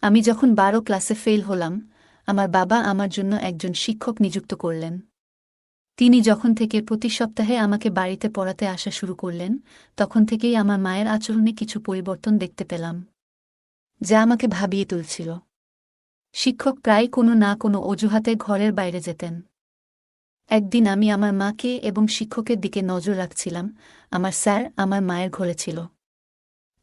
আমি যখন ১২ ক্লাসে ফেল হলাম, আমার বাবা আমার জন্য একজন শিক্ষক নিযুক্ত করলেন। তিনি যখন থেকে প্রতি সপ্তাহে আমাকে বাড়িতে পড়াতে আসা শুরু করলেন, তখন থেকেই আমার মায়ের আচরণে কিছু পরিবর্তন দেখতে পেলাম, যা আমাকে ভাবিয়ে তুলছিল। শিক্ষক প্রায় কোনো না কোনো অজুহাতে ঘরের বাইরে যেতেন। একদিন আমি আমার মাকে এবং শিক্ষকের দিকে নজর রাখছিলাম। আমার স্যার আমার মায়ের ঘরে ছিল।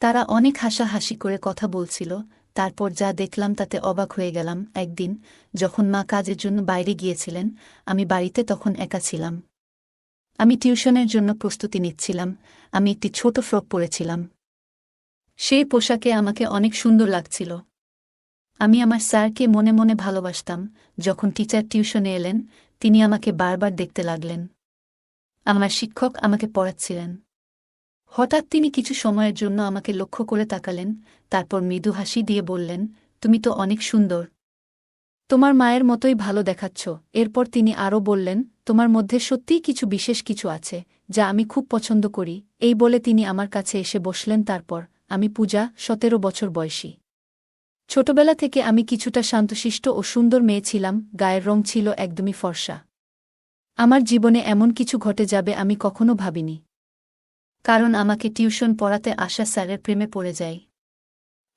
তারা অনেক হাসাহাসি করে কথা বলছিল। তারপর যা দেখলাম তাতে অবাক হয়ে গেলাম। একদিন যখন মা কাজের জন্য বাইরে গিয়েছিলেন, আমি বাড়িতে তখন একা ছিলাম। আমি টিউশনের জন্য প্রস্তুতি নিচ্ছিলাম। আমি একটি ছোট ফ্রক পরেছিলাম। সেই পোশাকে আমাকে অনেক সুন্দর লাগছিল। আমি আমার স্যারকে মনে মনে ভালোবাসতাম। যখন টিচার টিউশনে এলেন, তিনি আমাকে বারবার দেখতে লাগলেন। আমার শিক্ষক আমাকে পড়াচ্ছিলেন। হঠাৎ তিনি কিছু সময়ের জন্য আমাকে লক্ষ্য করে তাকালেন, তারপর মৃদু হাসি দিয়ে বললেন, তুমি তো অনেক সুন্দর। তোমার মায়ের মতোই ভালো দেখাচ্ছ। এরপর তিনি আরও বললেন, তোমার মধ্যে সত্যিই কিছু বিশেষ কিছু আছে, যা আমি খুব পছন্দ করি। এই বলে তিনি আমার কাছে এসে বসলেন। তারপর আমি পূজা, ১৭ বছর বয়সী। ছোটবেলা থেকে আমি কিছুটা শান্তশিষ্ট ও সুন্দর মেয়ে ছিলাম। গায়ের রং ছিল একদমই ফর্সা। আমার জীবনে এমন কিছু ঘটে যাবে আমি কখনো ভাবিনি। কারণ আমাকে টিউশন পড়াতে আসা স্যারের প্রেমে পড়ে যাই।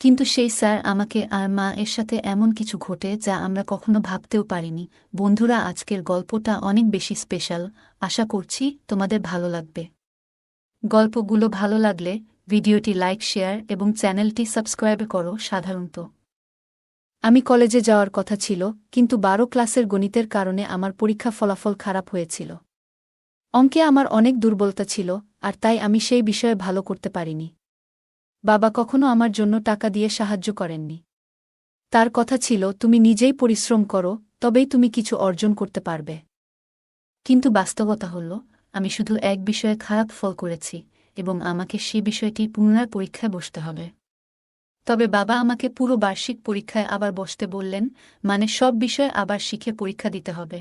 কিন্তু সেই স্যার আমাকে আর মা এর সাথে এমন কিছু ঘটে যা আমরা কখনো ভাবতেও পারিনি। বন্ধুরা, আজকের গল্পটা অনেক বেশি স্পেশাল। আশা করছি তোমাদের ভালো লাগবে। গল্পগুলো ভালো লাগলে ভিডিওটি লাইক, শেয়ার এবং চ্যানেলটি সাবস্ক্রাইব করো। সাধারণত আমি কলেজে যাওয়ার কথা ছিল, কিন্তু ১২ ক্লাসের গণিতের কারণে আমার পরীক্ষা ফলাফল খারাপ হয়েছিল। অঙ্কে আমার অনেক দুর্বলতা ছিল, আর তাই আমি সেই বিষয়ে ভালো করতে পারিনি। বাবা কখনো আমার জন্য টাকা দিয়ে সাহায্য করেননি। তার কথা ছিল, তুমি নিজেই পরিশ্রম করো, তবেই তুমি কিছু অর্জন করতে পারবে। কিন্তু বাস্তবতা হল, আমি শুধু এক বিষয়ে খারাপ ফল করেছি, এবং আমাকে সে বিষয়টি পুনরায় পরীক্ষায় বসতে হবে। তবে বাবা আমাকে পুরো বার্ষিক পরীক্ষায় আবার বসতে বললেন, মানে সব বিষয়ে আবার শিখে পরীক্ষা দিতে হবে।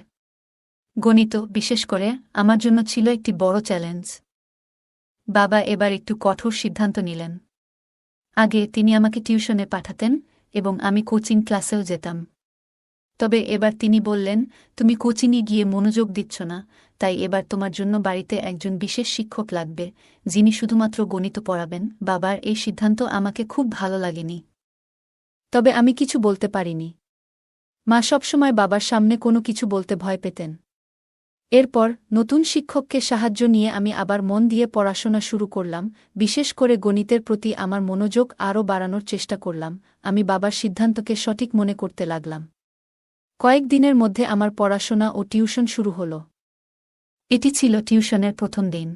গণিত, বিশেষ করে, আমার জন্য ছিল একটি বড় চ্যালেঞ্জ। বাবা এবার একটু কঠোর সিদ্ধান্ত নিলেন। আগে তিনি আমাকে টিউশনে পাঠাতেন এবং আমি কোচিং ক্লাসেও যেতাম। তবে এবার তিনি বললেন, তুমি কোচিংয়ে গিয়ে মনোযোগ দিচ্ছ না, তাই এবার তোমার জন্য বাড়িতে একজন বিশেষ শিক্ষক লাগবে, যিনি শুধুমাত্র গণিত পড়াবেন। বাবার এই সিদ্ধান্ত আমাকে খুব ভালো লাগেনি। তবে আমি কিছু বলতে পারিনি। মা সবসময় বাবার সামনে কোনো কিছু বলতে ভয় পেতেন। এরপর নতুন শিক্ষককে সাহায্য নিয়ে আমি আবার মন দিয়ে পড়াশোনা শুরু করলাম। বিশেষ করে গণিতের প্রতি আমার মনোযোগ আরও বাড়ানোর চেষ্টা করলাম। আমি বাবার সিদ্ধান্তকে সঠিক মনে করতে লাগলাম। কয়েক দিনের মধ্যে আমার পড়াশোনা ও টিউশন শুরু হল। এটি ছিল টিউশনের প্রথম দিন।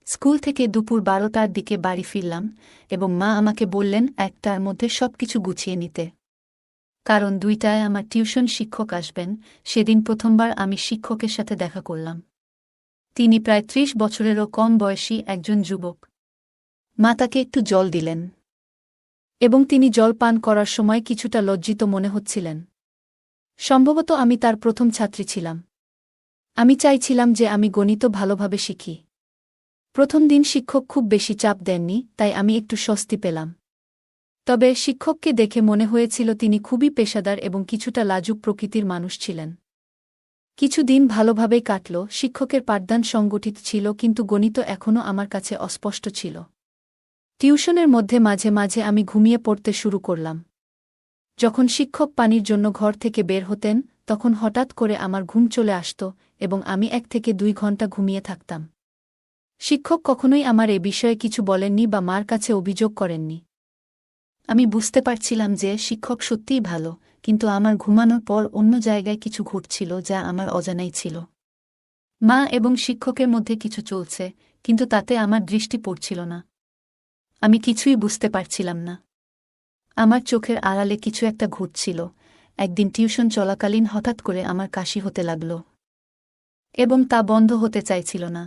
স্কুল থেকে দুপুর ১২টার দিকে বাড়ি ফিরলাম এবং মা আমাকে বললেন ১টার মধ্যে সবকিছু গুছিয়ে নিতে। কারণ ২টায় আমার টিউশন শিক্ষক আসবেন। সেদিন প্রথমবার আমি শিক্ষকের সাথে দেখা করলাম। তিনি প্রায় ৩০ বছরেরও কম বয়সী একজন যুবক। মা তাকে একটু জল দিলেন এবং তিনি জল পান করার সময় কিছুটা লজ্জিত মনে হচ্ছিলেন। সম্ভবত আমি তার প্রথম ছাত্রী ছিলাম। আমি চাইছিলাম যে আমি গণিত ভালোভাবে শিখি। প্রথম দিন শিক্ষক খুব বেশি চাপ দেননি, তাই আমি একটু স্বস্তি পেলাম। তবে শিক্ষককে দেখে মনে হয়েছিল তিনি খুবই পেশাদার এবং কিছুটা লাজুক প্রকৃতির মানুষ ছিলেন। কিছু দিন ভালোভাবেই কাটল। শিক্ষকের পাঠদান সংগঠিত ছিল, কিন্তু গণিত এখনও আমার কাছে অস্পষ্ট ছিল। টিউশনের মধ্যে মাঝে মাঝে আমি ঘুমিয়ে পড়তে শুরু করলাম। যখন শিক্ষক পানির জন্য ঘর থেকে বের হতেন, তখন হঠাৎ করে আমার ঘুম চলে আসত এবং আমি ১ থেকে ২ ঘন্টা ঘুমিয়ে থাকতাম। শিক্ষক কখনোই আমার এ বিষয়ে কিছু বলেননি বা মার কাছে অভিযোগ করেননি। আমি বুঝতে পারছিলাম যে শিক্ষক সত্যিই ভালো, কিন্তু আমার ঘুমানোর পর অন্য জায়গায় কিছু ঘটছিল যা আমার অজানাই ছিল। মা এবং শিক্ষকের মধ্যে কিছু চলছে, কিন্তু তাতে আমার দৃষ্টি পড়ছিল না। আমি কিছুই বুঝতে পারছিলাম না। আমার চোখের আড়ালে কিছু একটা ঘটছিল। একদিন টিউশন চলাকালীন হঠাৎ করে আমার কাশি হতে লাগল এবং তা বন্ধ হতে চাইছিল না।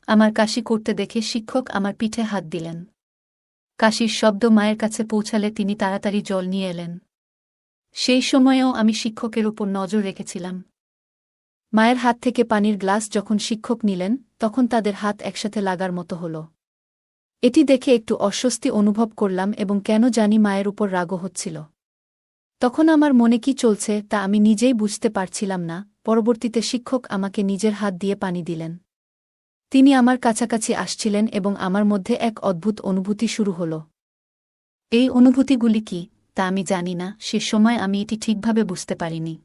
আমার কাশি করতে দেখে শিক্ষক আমার পিঠে হাত দিলেন। কাশির শব্দ মায়ের কাছে পৌঁছালে তিনি তাড়াতাড়ি জল নিয়ে এলেন। সেই সময়েও আমি শিক্ষকের উপর নজর রেখেছিলাম। মায়ের হাত থেকে পানির গ্লাস যখন শিক্ষক নিলেন, তখন তাদের হাত একসাথে লাগার মতো হল। এটি দেখে একটু অস্বস্তি অনুভব করলাম এবং কেন জানি মায়ের উপর রাগও হচ্ছিল। তখন আমার মনে কি চলছে তা আমি নিজেই বুঝতে পারছিলাম না। পরবর্তীতে শিক্ষক আমাকে নিজের হাত দিয়ে পানি দিলেন। তিনি আমার কাছাকাছি আসছিলেন এবং আমার মধ্যে এক অদ্ভুত অনুভূতি শুরু হল। এই অনুভূতিগুলি কি তা আমি জানি না, সে সময় আমি এটি ঠিকভাবে বুঝতে পারিনি।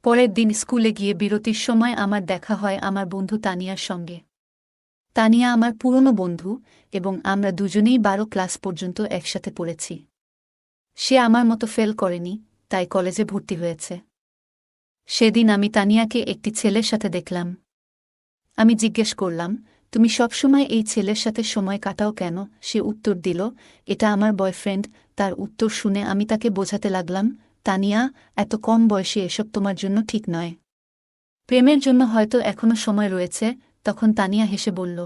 পরের দিন স্কুলে গিয়ে বিরতির সময় আমার দেখা হয় আমার বন্ধু তানিয়ার সঙ্গে। তানিয়া আমার পুরনো বন্ধু এবং আমরা দুজনেই 12 ক্লাস পর্যন্ত একসাথে পড়েছি। সে আমার মতো ফেল করেনি, তাই কলেজে ভর্তি হয়েছে। সেদিন আমি তানিয়াকে একটি ছেলের সাথে দেখলাম। আমি জিজ্ঞেস করলাম, তুমি সবসময় এই ছেলের সাথে সময় কাটাও কেন? সে উত্তর দিল, এটা আমার বয়ফ্রেন্ড। তার উত্তর শুনে আমি তাকে বোঝাতে লাগলাম, তানিয়া, এত কম বয়সে এসব তোমার জন্য ঠিক নয়। প্রেমের জন্য হয়তো এখনো সময় রয়েছে। তখন তানিয়া হেসে বলল,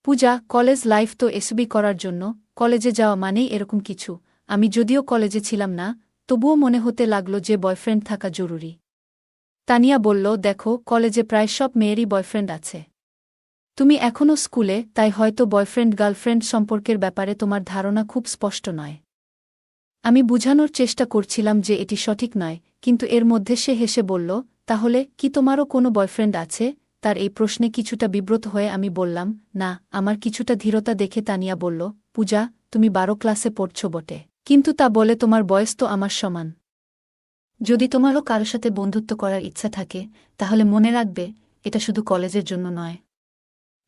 পূজা, কলেজ লাইফ তো এসবই করার জন্য, কলেজে যাওয়া মানেই এরকম কিছু। আমি যদিও কলেজে ছিলাম না, তবুও মনে হতে লাগল যে বয়ফ্রেন্ড থাকা জরুরি। তানিয়া বলল, দেখো, কলেজে প্রায় সব মেয়েরই বয়ফ্রেন্ড আছে। তুমি এখনও স্কুলে, তাই হয়তো বয়ফ্রেন্ড গার্লফ্রেন্ড সম্পর্কের ব্যাপারে তোমার ধারণা খুব স্পষ্ট নয়। আমি বুঝানোর চেষ্টা করছিলাম যে এটি সঠিক নয়, কিন্তু এর মধ্যে সে হেসে বলল, তাহলে কি তোমারও কোনো বয়ফ্রেন্ড আছে? তার এই প্রশ্নে কিছুটা বিব্রত হয়ে আমি বললাম, না। আমার কিছুটা ধীরতা দেখে তানিয়া বলল, পূজা, তুমি 12 ক্লাসে পড়ছ বটে, কিন্তু তা বলে তোমার বয়স তো আমার সমান। যদি তোমারও কারো সাথে বন্ধুত্ব করার ইচ্ছা থাকে, তাহলে মনে রাখবে, এটা শুধু কলেজের জন্য নয়।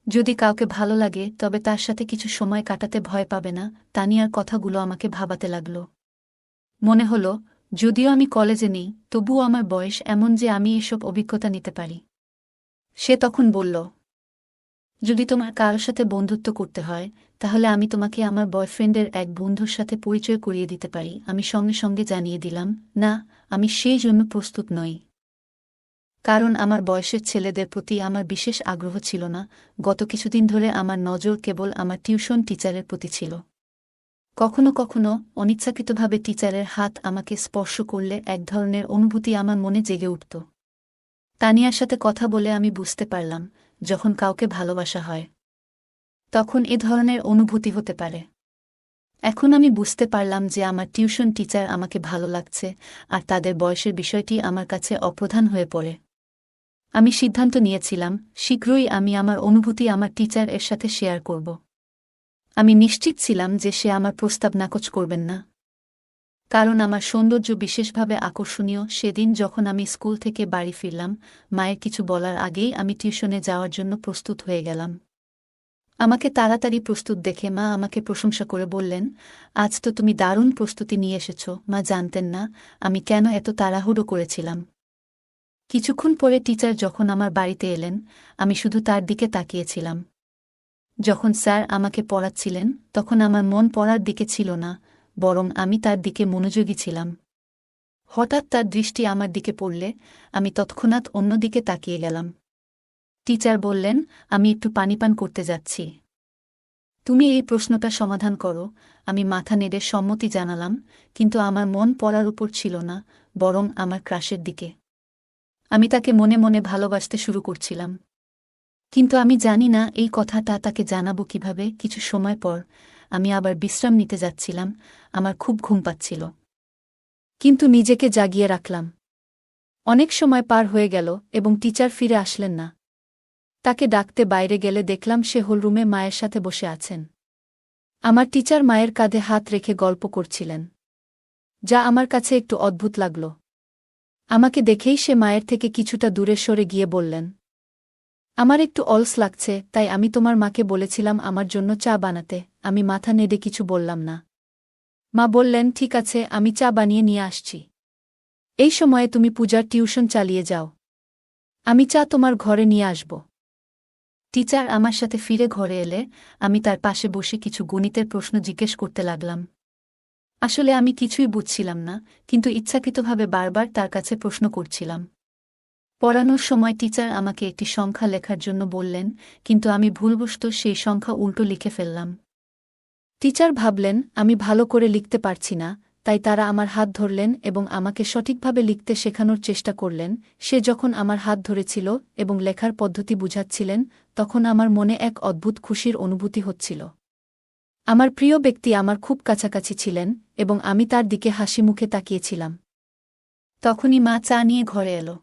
যদি কাউকে ভালো লাগে তবে তার সাথে কিছু সময় কাটাতে ভয় পাবে না। তানিয়ার কথাগুলো আমাকে ভাবাতে লাগল। মনে হল, যদিও আমি কলেজে নেই, তবুও আমার বয়স এমন যে আমি এসব অভিজ্ঞতা নিতে পারি। সে তখন বলল, যদি তোমার কারোর সাথে বন্ধুত্ব করতে হয়, তাহলে আমি তোমাকে আমার বয়ফ্রেন্ডের এক বন্ধুর সাথে পরিচয় করিয়ে দিতে পারি। আমি সঙ্গে সঙ্গে জানিয়ে দিলাম, না, আমি সেই জন্য প্রস্তুত নই। কারণ আমার বয়সের ছেলেদের প্রতি আমার বিশেষ আগ্রহ ছিল না। গত কিছুদিন ধরে আমার নজর কেবল আমার টিউশন টিচারের প্রতি ছিল। কখনো কখনো অনিচ্ছাকৃতভাবে টিচারের হাত আমাকে স্পর্শ করলে এক ধরনের অনুভূতি আমার মনে জেগে উঠত। তানিয়ার সাথে কথা বলে আমি বুঝতে পারলাম, যখন কাউকে ভালোবাসা হয় তখন এ ধরনের অনুভূতি হতে পারে। এখন আমি বুঝতে পারলাম যে আমার টিউশন টিচার আমাকে ভালো লাগছে, আর তাদের বয়সের বিষয়টি আমার কাছে অপ্রধান হয়ে পড়ে। আমি সিদ্ধান্ত নিয়েছিলাম, শীঘ্রই আমি আমার অনুভূতি আমার টিচার এর সাথে শেয়ার করব। আমি নিশ্চিত ছিলাম যে সে আমার প্রস্তাব নাকচ করবেন না। কারণ আমার সৌন্দর্য বিশেষভাবে আকর্ষণীয়। সেদিন যখন আমি স্কুল থেকে বাড়ি ফিরলাম, মায়ের কিছু বলার আগেই আমি টিউশনে যাওয়ার জন্য প্রস্তুত হয়ে গেলাম। আমাকে তাড়াতাড়ি প্রস্তুত দেখে মা আমাকে প্রশংসা করে বললেন, আজ তো তুমি দারুণ প্রস্তুতি নিয়ে এসেছ। মা জানতেন না আমি কেন এত তাড়াহুড়ো করেছিলাম। কিছুক্ষণ পরে টিচার যখন আমার বাড়িতে এলেন, আমি শুধু তার দিকে তাকিয়েছিলাম। যখন স্যার আমাকে পড়াচ্ছিলেন, তখন আমার মন পড়ার দিকে ছিল না, বরং আমি তার দিকে মনোযোগী ছিলাম। হঠাৎ তার দৃষ্টি আমার দিকে পড়লে আমি তৎক্ষণাৎ অন্যদিকে তাকিয়ে গেলাম। টিচার বললেন, আমি একটু পানি পান করতে যাচ্ছি। তুমি এই প্রশ্নটা সমাধান করো। আমি মাথা নেড়ে সম্মতি জানালাম, কিন্তু আমার মন পড়ার উপর ছিল না, বরং আমার ক্রাশের দিকে। আমি তাকে মনে মনে ভালোবাসতে শুরু করছিলাম। কিন্তু আমি জানি না এই কথাটা তাকে জানাবো কিভাবে। কিছু সময় পর আমি আবার বিশ্রাম নিতে যাচ্ছিলাম। আমার খুব ঘুম পাচ্ছিল, কিন্তু নিজেকে জাগিয়ে রাখলাম। অনেক সময় পার হয়ে গেল এবং টিচার ফিরে আসলেন না। তাকে ডাকতে বাইরে গেলে দেখলাম সে হলরুমে মায়ের সাথে বসে আছেন। আমার টিচার মায়ের কাঁধে হাত রেখে গল্প করছিলেন, যা আমার কাছে একটু অদ্ভুত লাগল। আমাকে দেখেই সে মায়ের থেকে কিছুটা দূরে সরে গিয়ে বললেন, আমার একটু অলস লাগছে, তাই আমি তোমার মাকে বলেছিলাম আমার জন্য চা বানাতে। আমি মাথা নেড়ে কিছু বললাম না। মা বললেন, ঠিক আছে, আমি চা বানিয়ে নিয়ে আসছি। এই সময়ে তুমি পূজার টিউশন চালিয়ে যাও। আমি চা তোমার ঘরে নিয়ে আসব। টিচার আমার সাথে ফিরে ঘরে এলে আমি তার পাশে বসে কিছু গণিতের প্রশ্ন জিজ্ঞেস করতে লাগলাম। আসলে আমি কিছুই বুঝছিলাম না, কিন্তু ইচ্ছাকৃতভাবে বারবার তার কাছে প্রশ্ন করছিলাম। পড়ানোর সময় টিচার আমাকে একটি সংখ্যা লেখার জন্য বললেন, কিন্তু আমি ভুলবশত সেই সংখ্যা উল্টো লিখে ফেললাম। টিচার ভাবলেন আমি ভালো করে লিখতে পারছি না, তাই তারা আমার হাত ধরলেন এবং আমাকে সঠিকভাবে লিখতে শেখানোর চেষ্টা করলেন। সে যখন আমার হাত ধরেছিল এবং লেখার পদ্ধতি বুঝাচ্ছিলেন, তখন আমার মনে এক অদ্ভুত খুশির অনুভূতি হচ্ছিল। আমার প্রিয় ব্যক্তি আমার খুব কাছাকাছি ছিলেন এবং আমি তার দিকে হাসি মুখে তাকিয়েছিলাম। তখনই মা চা নিয়ে ঘরে এলো।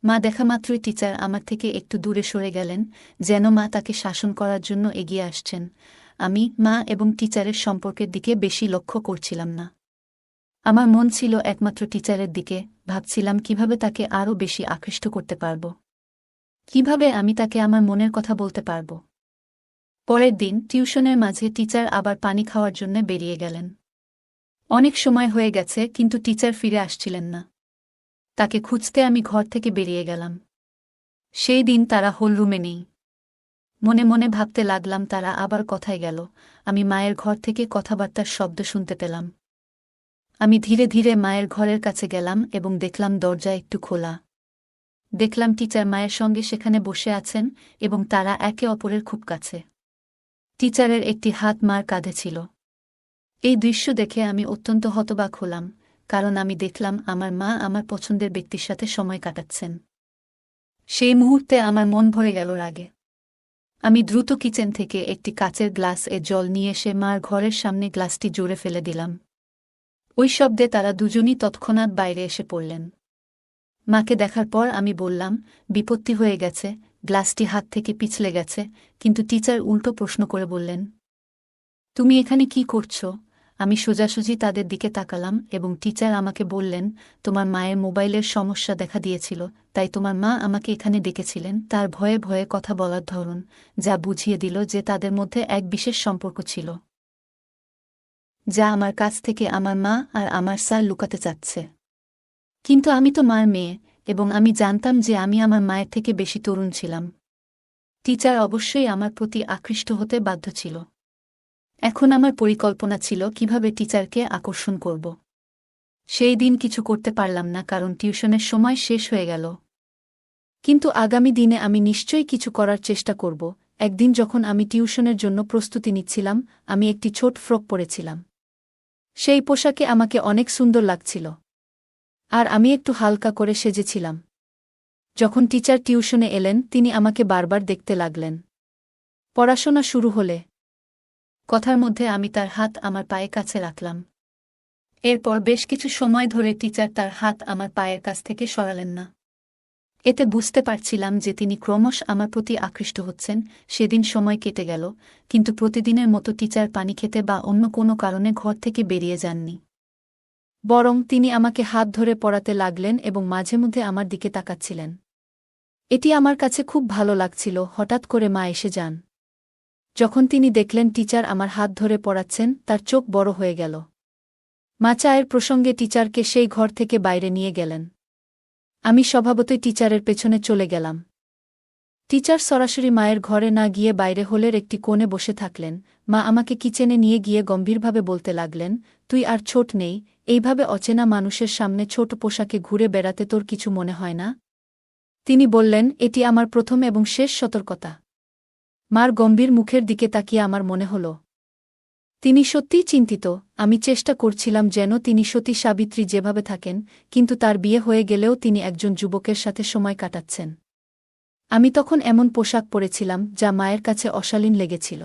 মা দেখামাত্রই টিচার আমার থেকে একটু দূরে সরে গেলেন, যেন মা তাকে শাসন করার জন্য এগিয়ে আসছেন। আমি মা এবং টিচারের সম্পর্কের দিকে বেশি লক্ষ্য করছিলাম না। আমার মন ছিল একমাত্র টিচারের দিকে, ভাবছিলাম কিভাবে তাকে আরও বেশি আকৃষ্ট করতে পারব, কিভাবে আমি তাকে আমার মনের কথা বলতে পারব। পরের দিন টিউশনের মাঝে টিচার আবার পানি খাওয়ার জন্য বেরিয়ে গেলেন। অনেক সময় হয়ে গেছে কিন্তু টিচার ফিরে আসছিলেন না। তাকে খুঁজতে আমি ঘর থেকে বেরিয়ে গেলাম। সেই দিন তারা হলরুমে নেই। মনে মনে ভাবতে লাগলাম তারা আবার কোথায় গেল। আমি মায়ের ঘর থেকে কথাবার্তার শব্দ শুনতে পেলাম। আমি ধীরে ধীরে মায়ের ঘরের কাছে গেলাম এবং দেখলাম দরজা একটু খোলা। দেখলাম টিচার মায়ের সঙ্গে সেখানে বসে আছেন এবং তারা একে অপরের খুব কাছে। টিচারের একটি হাত মার কাঁধে ছিল। এই দৃশ্য দেখে আমি অত্যন্ত হতবাক হলাম, কারণ আমি দেখলাম আমার মা আমার পছন্দের ব্যক্তির সাথে সময় কাটাচ্ছেন। সেই মুহূর্তে আমার মন ভরে গেল রাগে। আমি দ্রুত কিচেন থেকে একটি কাচের গ্লাস জল নিয়ে এসে মার ঘরের সামনে গ্লাসটি জোরে ফেলে দিলাম। ওই শব্দে তারা দুজনই তৎক্ষণাৎ বাইরে এসে পড়লেন। মাকে দেখার পর আমি বললাম, বিপত্তি হয়ে গেছে, গ্লাসটি হাত থেকে পিছলে গেছে। কিন্তু টিচার উল্টো প্রশ্ন করে বললেন, তুমি এখানে কি করছো? আমি সোজাসুজি তাদের দিকে তাকালাম এবং টিচার আমাকে বললেন, তোমার মায়ের মোবাইলের সমস্যা দেখা দিয়েছিল, তাই তোমার মা আমাকে এখানে ডেকেছিলেন। তার ভয়ে ভয়ে কথা বলার ধরন যা বুঝিয়ে দিল যে তাদের মধ্যে এক বিশেষ সম্পর্ক ছিল, যা আমার কাছ থেকে আমার মা আর আমার স্যার লুকাতে চাচ্ছে। কিন্তু আমি তো মার মেয়ে এবং আমি জানতাম যে আমি আমার মায়ের থেকে বেশি তরুণ ছিলাম। টিচার অবশ্যই আমার প্রতি আকৃষ্ট হতে বাধ্য ছিল। এখন আমার পরিকল্পনা ছিল কিভাবে টিচারকে আকর্ষণ করব। সেই দিন কিছু করতে পারলাম না কারণ টিউশনের সময় শেষ হয়ে গেল। কিন্তু আগামী দিনে আমি নিশ্চয়ই কিছু করার চেষ্টা করব। একদিন যখন আমি টিউশনের জন্য প্রস্তুতি নিচ্ছিলাম, আমি একটি ছোট ফ্রক পরেছিলাম। সেই পোশাকে আমাকে অনেক সুন্দর লাগছিল, আর আমি একটু হালকা করে সেজেছিলাম। যখন টিচার টিউশনে এলেন, তিনি আমাকে বারবার দেখতে লাগলেন। পড়াশোনা শুরু হলে কথার মধ্যে আমি তার হাত আমার পায়ের কাছে রাখলাম। এরপর বেশ কিছু সময় ধরে টিচার তার হাত আমার পায়ের কাছ থেকে সরালেন না। এতে বুঝতে পারছিলাম যে তিনি ক্রমশ আমার প্রতি আকৃষ্ট হচ্ছেন। সেদিন সময় কেটে গেল, কিন্তু প্রতিদিনের মতো টিচার পানি খেতে বা অন্য কোনো কারণে ঘর থেকে বেরিয়ে যাননি। বরং তিনি আমাকে হাত ধরে পড়াতে লাগলেন এবং মাঝে মধ্যে আমার দিকে তাকাচ্ছিলেন। এটি আমার কাছে খুব ভালো লাগছিল। হঠাৎ করে মা এসে যান। যখন তিনি দেখলেন টিচার আমার হাত ধরে পড়াচ্ছেন, তার চোখ বড় হয়ে গেল। মা চায়ের প্রসঙ্গে টিচারকে সেই ঘর থেকে বাইরে নিয়ে গেলেন। আমি স্বভাবতই টিচারের পেছনে চলে গেলাম। টিচার সরাসরি মায়ের ঘরে না গিয়ে বাইরে হলের একটি কোণে বসে থাকলেন। মা আমাকে কিচেনে নিয়ে গিয়ে গম্ভীরভাবে বলতে লাগলেন, তুই আর ছোট নেই, এইভাবে অচেনা মানুষের সামনে ছোট পোশাকে ঘুরে বেড়াতে তোর কিছু মনে হয় না? তিনি বললেন, এটি আমার প্রথম এবং শেষ সতর্কতা। মার গম্ভীর মুখের দিকে তাকিয়ে আমার মনে হল তিনি সত্যিই চিন্তিত। আমি চেষ্টা করছিলাম যেন তিনি সতী সাবিত্রী যেভাবে থাকেন, কিন্তু তার বিয়ে হয়ে গেলেও তিনি একজন যুবকের সাথে সময় কাটাচ্ছেন। আমি তখন এমন পোশাক পরেছিলাম যা মায়ের কাছে অশালীন লেগেছিল।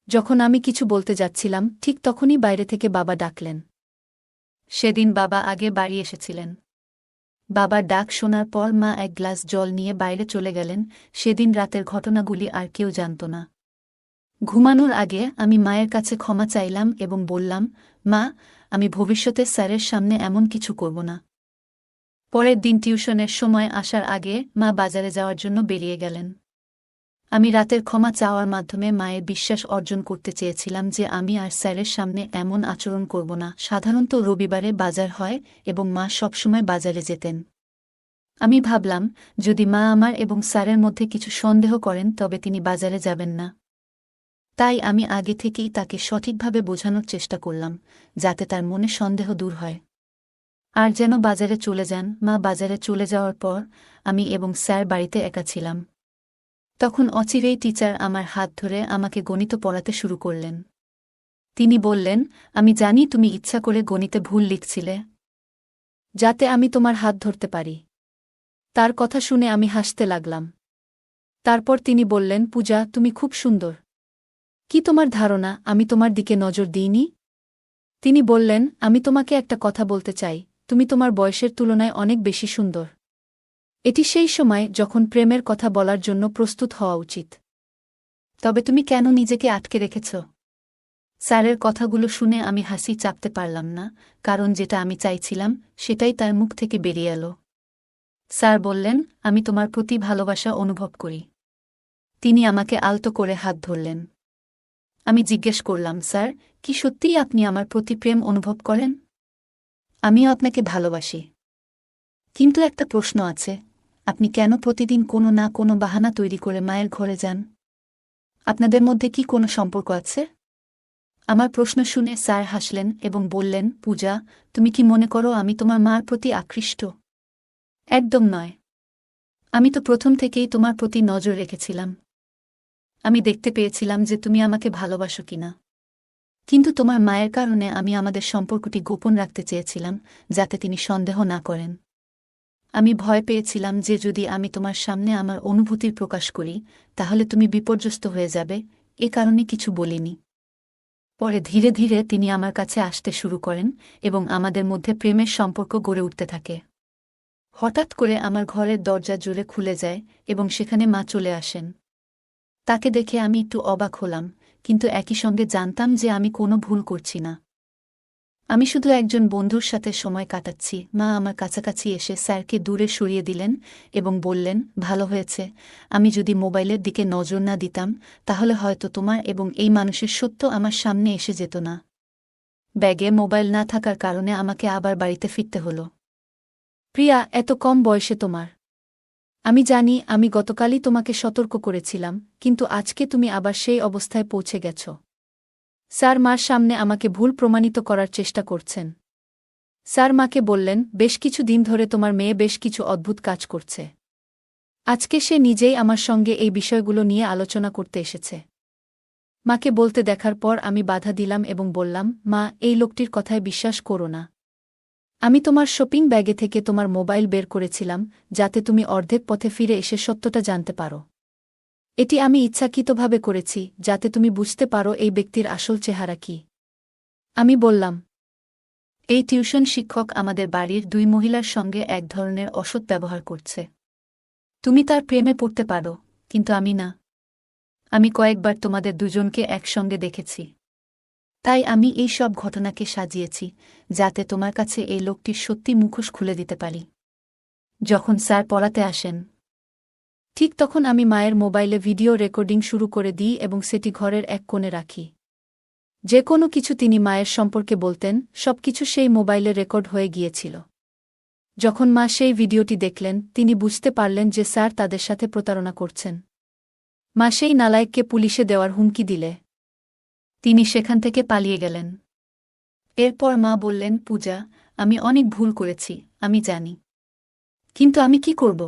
যখন আমি কিছু বলতে যাচ্ছিলাম, ঠিক তখনই বাইরে থেকে বাবা ডাকলেন। সেদিন বাবা আগে বাড়ি এসেছিলেন। বাবার ডাক শোনার পর মা এক গ্লাস জল নিয়ে বাইরে চলে গেলেন। সেদিন রাতের ঘটনাগুলি আর কেউ জানত না। ঘুমানোর আগে আমি মায়ের কাছে ক্ষমা চাইলাম এবং বললাম, মা, আমি ভবিষ্যতে স্যারের সামনে এমন কিছু করব না। পরের দিন টিউশনের সময় আসার আগে মা বাজারে যাওয়ার জন্য বেরিয়ে গেলেন। আমি রাতের ক্ষমা চাওয়ার মাধ্যমে মায়ের বিশ্বাস অর্জন করতে চেয়েছিলাম যে আমি আর স্যারের সামনে এমন আচরণ করব না। সাধারণত রবিবারে বাজার হয় এবং মা সবসময় বাজারে যেতেন। আমি ভাবলাম, যদি মা আমার এবং স্যারের মধ্যে কিছু সন্দেহ করেন তবে তিনি বাজারে যাবেন না। তাই আমি আগে থেকেই তাকে সঠিকভাবে বোঝানোর চেষ্টা করলাম, যাতে তার মনে সন্দেহ দূর হয় আর যেন বাজারে চলে যান। মা বাজারে চলে যাওয়ার পর আমি এবং স্যার বাড়িতে একা ছিলাম। তখন অচিরেই টিচার আমার হাত ধরে আমাকে গণিত পড়াতে শুরু করলেন। তিনি বললেন, আমি জানি তুমি ইচ্ছা করে গণিতে ভুল লিখছিলে, যাতে আমি তোমার হাত ধরতে পারি। তার কথা শুনে আমি হাসতে লাগলাম। তারপর তিনি বললেন, পূজা, তুমি খুব সুন্দর। কি তোমার ধারণা আমি তোমার দিকে নজর দিইনি? তিনি বললেন, আমি তোমাকে একটা কথা বলতে চাই, তুমি তোমার বয়সের তুলনায় অনেক বেশি সুন্দর। এটি সেই সময় যখন প্রেমের কথা বলার জন্য প্রস্তুত হওয়া উচিত। তবে তুমি কেন নিজেকে আটকে রেখেছ? স্যারের কথাগুলো শুনে আমি হাসি চাপতে পারলাম না, কারণ যেটা আমি চাইছিলাম সেটাই তার মুখ থেকে বেরিয়ে এলো। স্যার বললেন, আমি তোমার প্রতি ভালোবাসা অনুভব করি। তিনি আমাকে আলতো করে হাত ধরলেন। আমি জিজ্ঞেস করলাম, স্যার, কি সত্যিই আপনি আমার প্রতি প্রেম অনুভব করেন? আমিও আপনাকে ভালোবাসি। কিন্তু একটা প্রশ্ন আছে, আপনি কেন প্রতিদিন কোনো না কোনো বাহানা তৈরি করে মায়ের ঘরে যান? আপনাদের মধ্যে কি কোনো সম্পর্ক আছে? আমার প্রশ্ন শুনে স্যার হাসলেন এবং বললেন, পূজা, তুমি কি মনে করো আমি তোমার মার প্রতি আকৃষ্ট? একদম নয়। আমি তো প্রথম থেকেই তোমার প্রতি নজর রেখেছিলাম। আমি দেখতে পেয়েছিলাম যে তুমি আমাকে ভালোবাসো কিনা। কিন্তু তোমার মায়ের কারণে আমি আমাদের সম্পর্কটি গোপন রাখতে চেয়েছিলাম, যাতে তিনি সন্দেহ না করেন। আমি ভয় পেয়েছিলাম যে যদি আমি তোমার সামনে আমার অনুভূতির প্রকাশ করি, তাহলে তুমি বিপর্যস্ত হয়ে যাবে, এ কারণে কিছু বলিনি। পরে ধীরে ধীরে তিনি আমার কাছে আসতে শুরু করেন এবং আমাদের মধ্যে প্রেমের সম্পর্ক গড়ে উঠতে থাকে। হঠাৎ করে আমার ঘরের দরজা জোরে খুলে যায় এবং সেখানে মা চলে আসেন। তাকে দেখে আমি একটু অবাক হলাম, কিন্তু একই সঙ্গে জানতাম যে আমি কোনো ভুল করছি না। আমি শুধু একজন বন্ধুর সাথে সময় কাটাচ্ছি। মা আমার কাছাকাছি এসে স্যারকে দূরে সরিয়ে দিলেন এবং বললেন, ভালো হয়েছে, আমি যদি মোবাইলের দিকে নজর না দিতাম, তাহলে হয়তো তোমার এবং এই মানুষের সত্য আমার সামনে এসে যেত না। ব্যাগে মোবাইল না থাকার কারণে আমাকে আবার বাড়িতে ফিরতে হলো। প্রিয়া, এত কম বয়সে তোমার। আমি জানি আমি গতকালই তোমাকে সতর্ক করেছিলাম, কিন্তু আজকে তুমি আবার সেই অবস্থায় পৌঁছে গেছ। স্যার মার সামনে আমাকে ভুল প্রমাণিত করার চেষ্টা করছেন। স্যার মাকে বললেন, বেশ কিছু দিন ধরে তোমার মেয়ে বেশ কিছু অদ্ভুত কাজ করছে। আজকে সে নিজেই আমার সঙ্গে এই বিষয়গুলো নিয়ে আলোচনা করতে এসেছে। মাকে বলতে দেখার পর আমি বাধা দিলাম এবং বললাম, মা, এই লোকটির কথায় বিশ্বাস করো না। আমি তোমার শপিং ব্যাগে থেকে তোমার মোবাইল বের করেছিলাম, যাতে তুমি অর্ধেক পথে ফিরে এসে সত্যটা জানতে পারো। এটি আমি ইচ্ছাকৃতভাবে করেছি, যাতে তুমি বুঝতে পারো এই ব্যক্তির আসল চেহারা কি। আমি বললাম, এই টিউশন শিক্ষক আমাদের বাড়ির 2 মহিলার সঙ্গে এক ধরনের অসৎ ব্যবহার করছে। তুমি তার প্রেমে পড়তে পারো, কিন্তু আমি না। আমি কয়েকবার তোমাদের দুজনকে একসঙ্গে দেখেছি। তাই আমি এই সব ঘটনাকে সাজিয়েছি, যাতে তোমার কাছে এই লোকটির সত্যি মুখোশ খুলে দিতে পারি। যখন স্যার পড়াতে আসেন, ঠিক তখন আমি মায়ের মোবাইলে ভিডিও রেকর্ডিং শুরু করে দিই এবং সেটি ঘরের এক কোণে রাখি। যে কোনো কিছু তিনি মায়ের সম্পর্কে বলতেন, সবকিছু সেই মোবাইলে রেকর্ড হয়ে গিয়েছিল। যখন মা সেই ভিডিওটি দেখলেন, তিনি বুঝতে পারলেন যে স্যার তাদের সাথে প্রতারণা করছেন। মা সেই নালায়েককে পুলিশে দেওয়ার হুমকি দিলে তিনি সেখান থেকে পালিয়ে গেলেন। এরপর মা বললেন, পূজা, আমি অনেক ভুল করেছি, আমি জানি। কিন্তু আমি কি করব?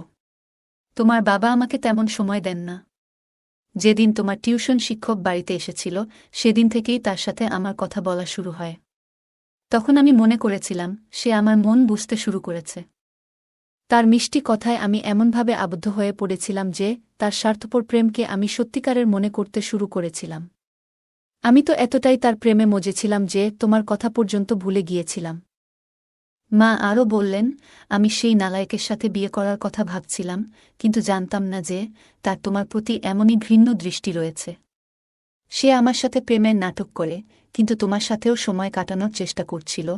তোমার বাবা আমাকে তেমন সময় দেন না। যেদিন তোমার টিউশন শিক্ষক বাড়িতে এসেছিল, সেদিন থেকেই তার সাথে আমার কথা বলা শুরু হয়। তখন আমি মনে করেছিলাম সে আমার মন বুঝতে শুরু করেছে। তার মিষ্টি কথায় আমি এমনভাবে আবদ্ধ হয়ে পড়েছিলাম যে তার স্বার্থপর প্রেমকে আমি সত্যিকারের মনে করতে শুরু করেছিলাম। আমি তো এতটাই তার প্রেমে মজেছিলাম যে তোমার কথা পর্যন্ত ভুলে গিয়েছিলাম। মা আরও বললেন, আমি সেই নালায়েকের সাথে বিয়ে করার কথা ভাবছিলাম, কিন্তু জানতাম না যে তার তোমার প্রতি এমনই ঘৃণ্য দৃষ্টি রয়েছে। সে আমার সাথে প্রেমের নাটক করে, কিন্তু তোমার সাথেও সময় কাটানোর চেষ্টা করছিল,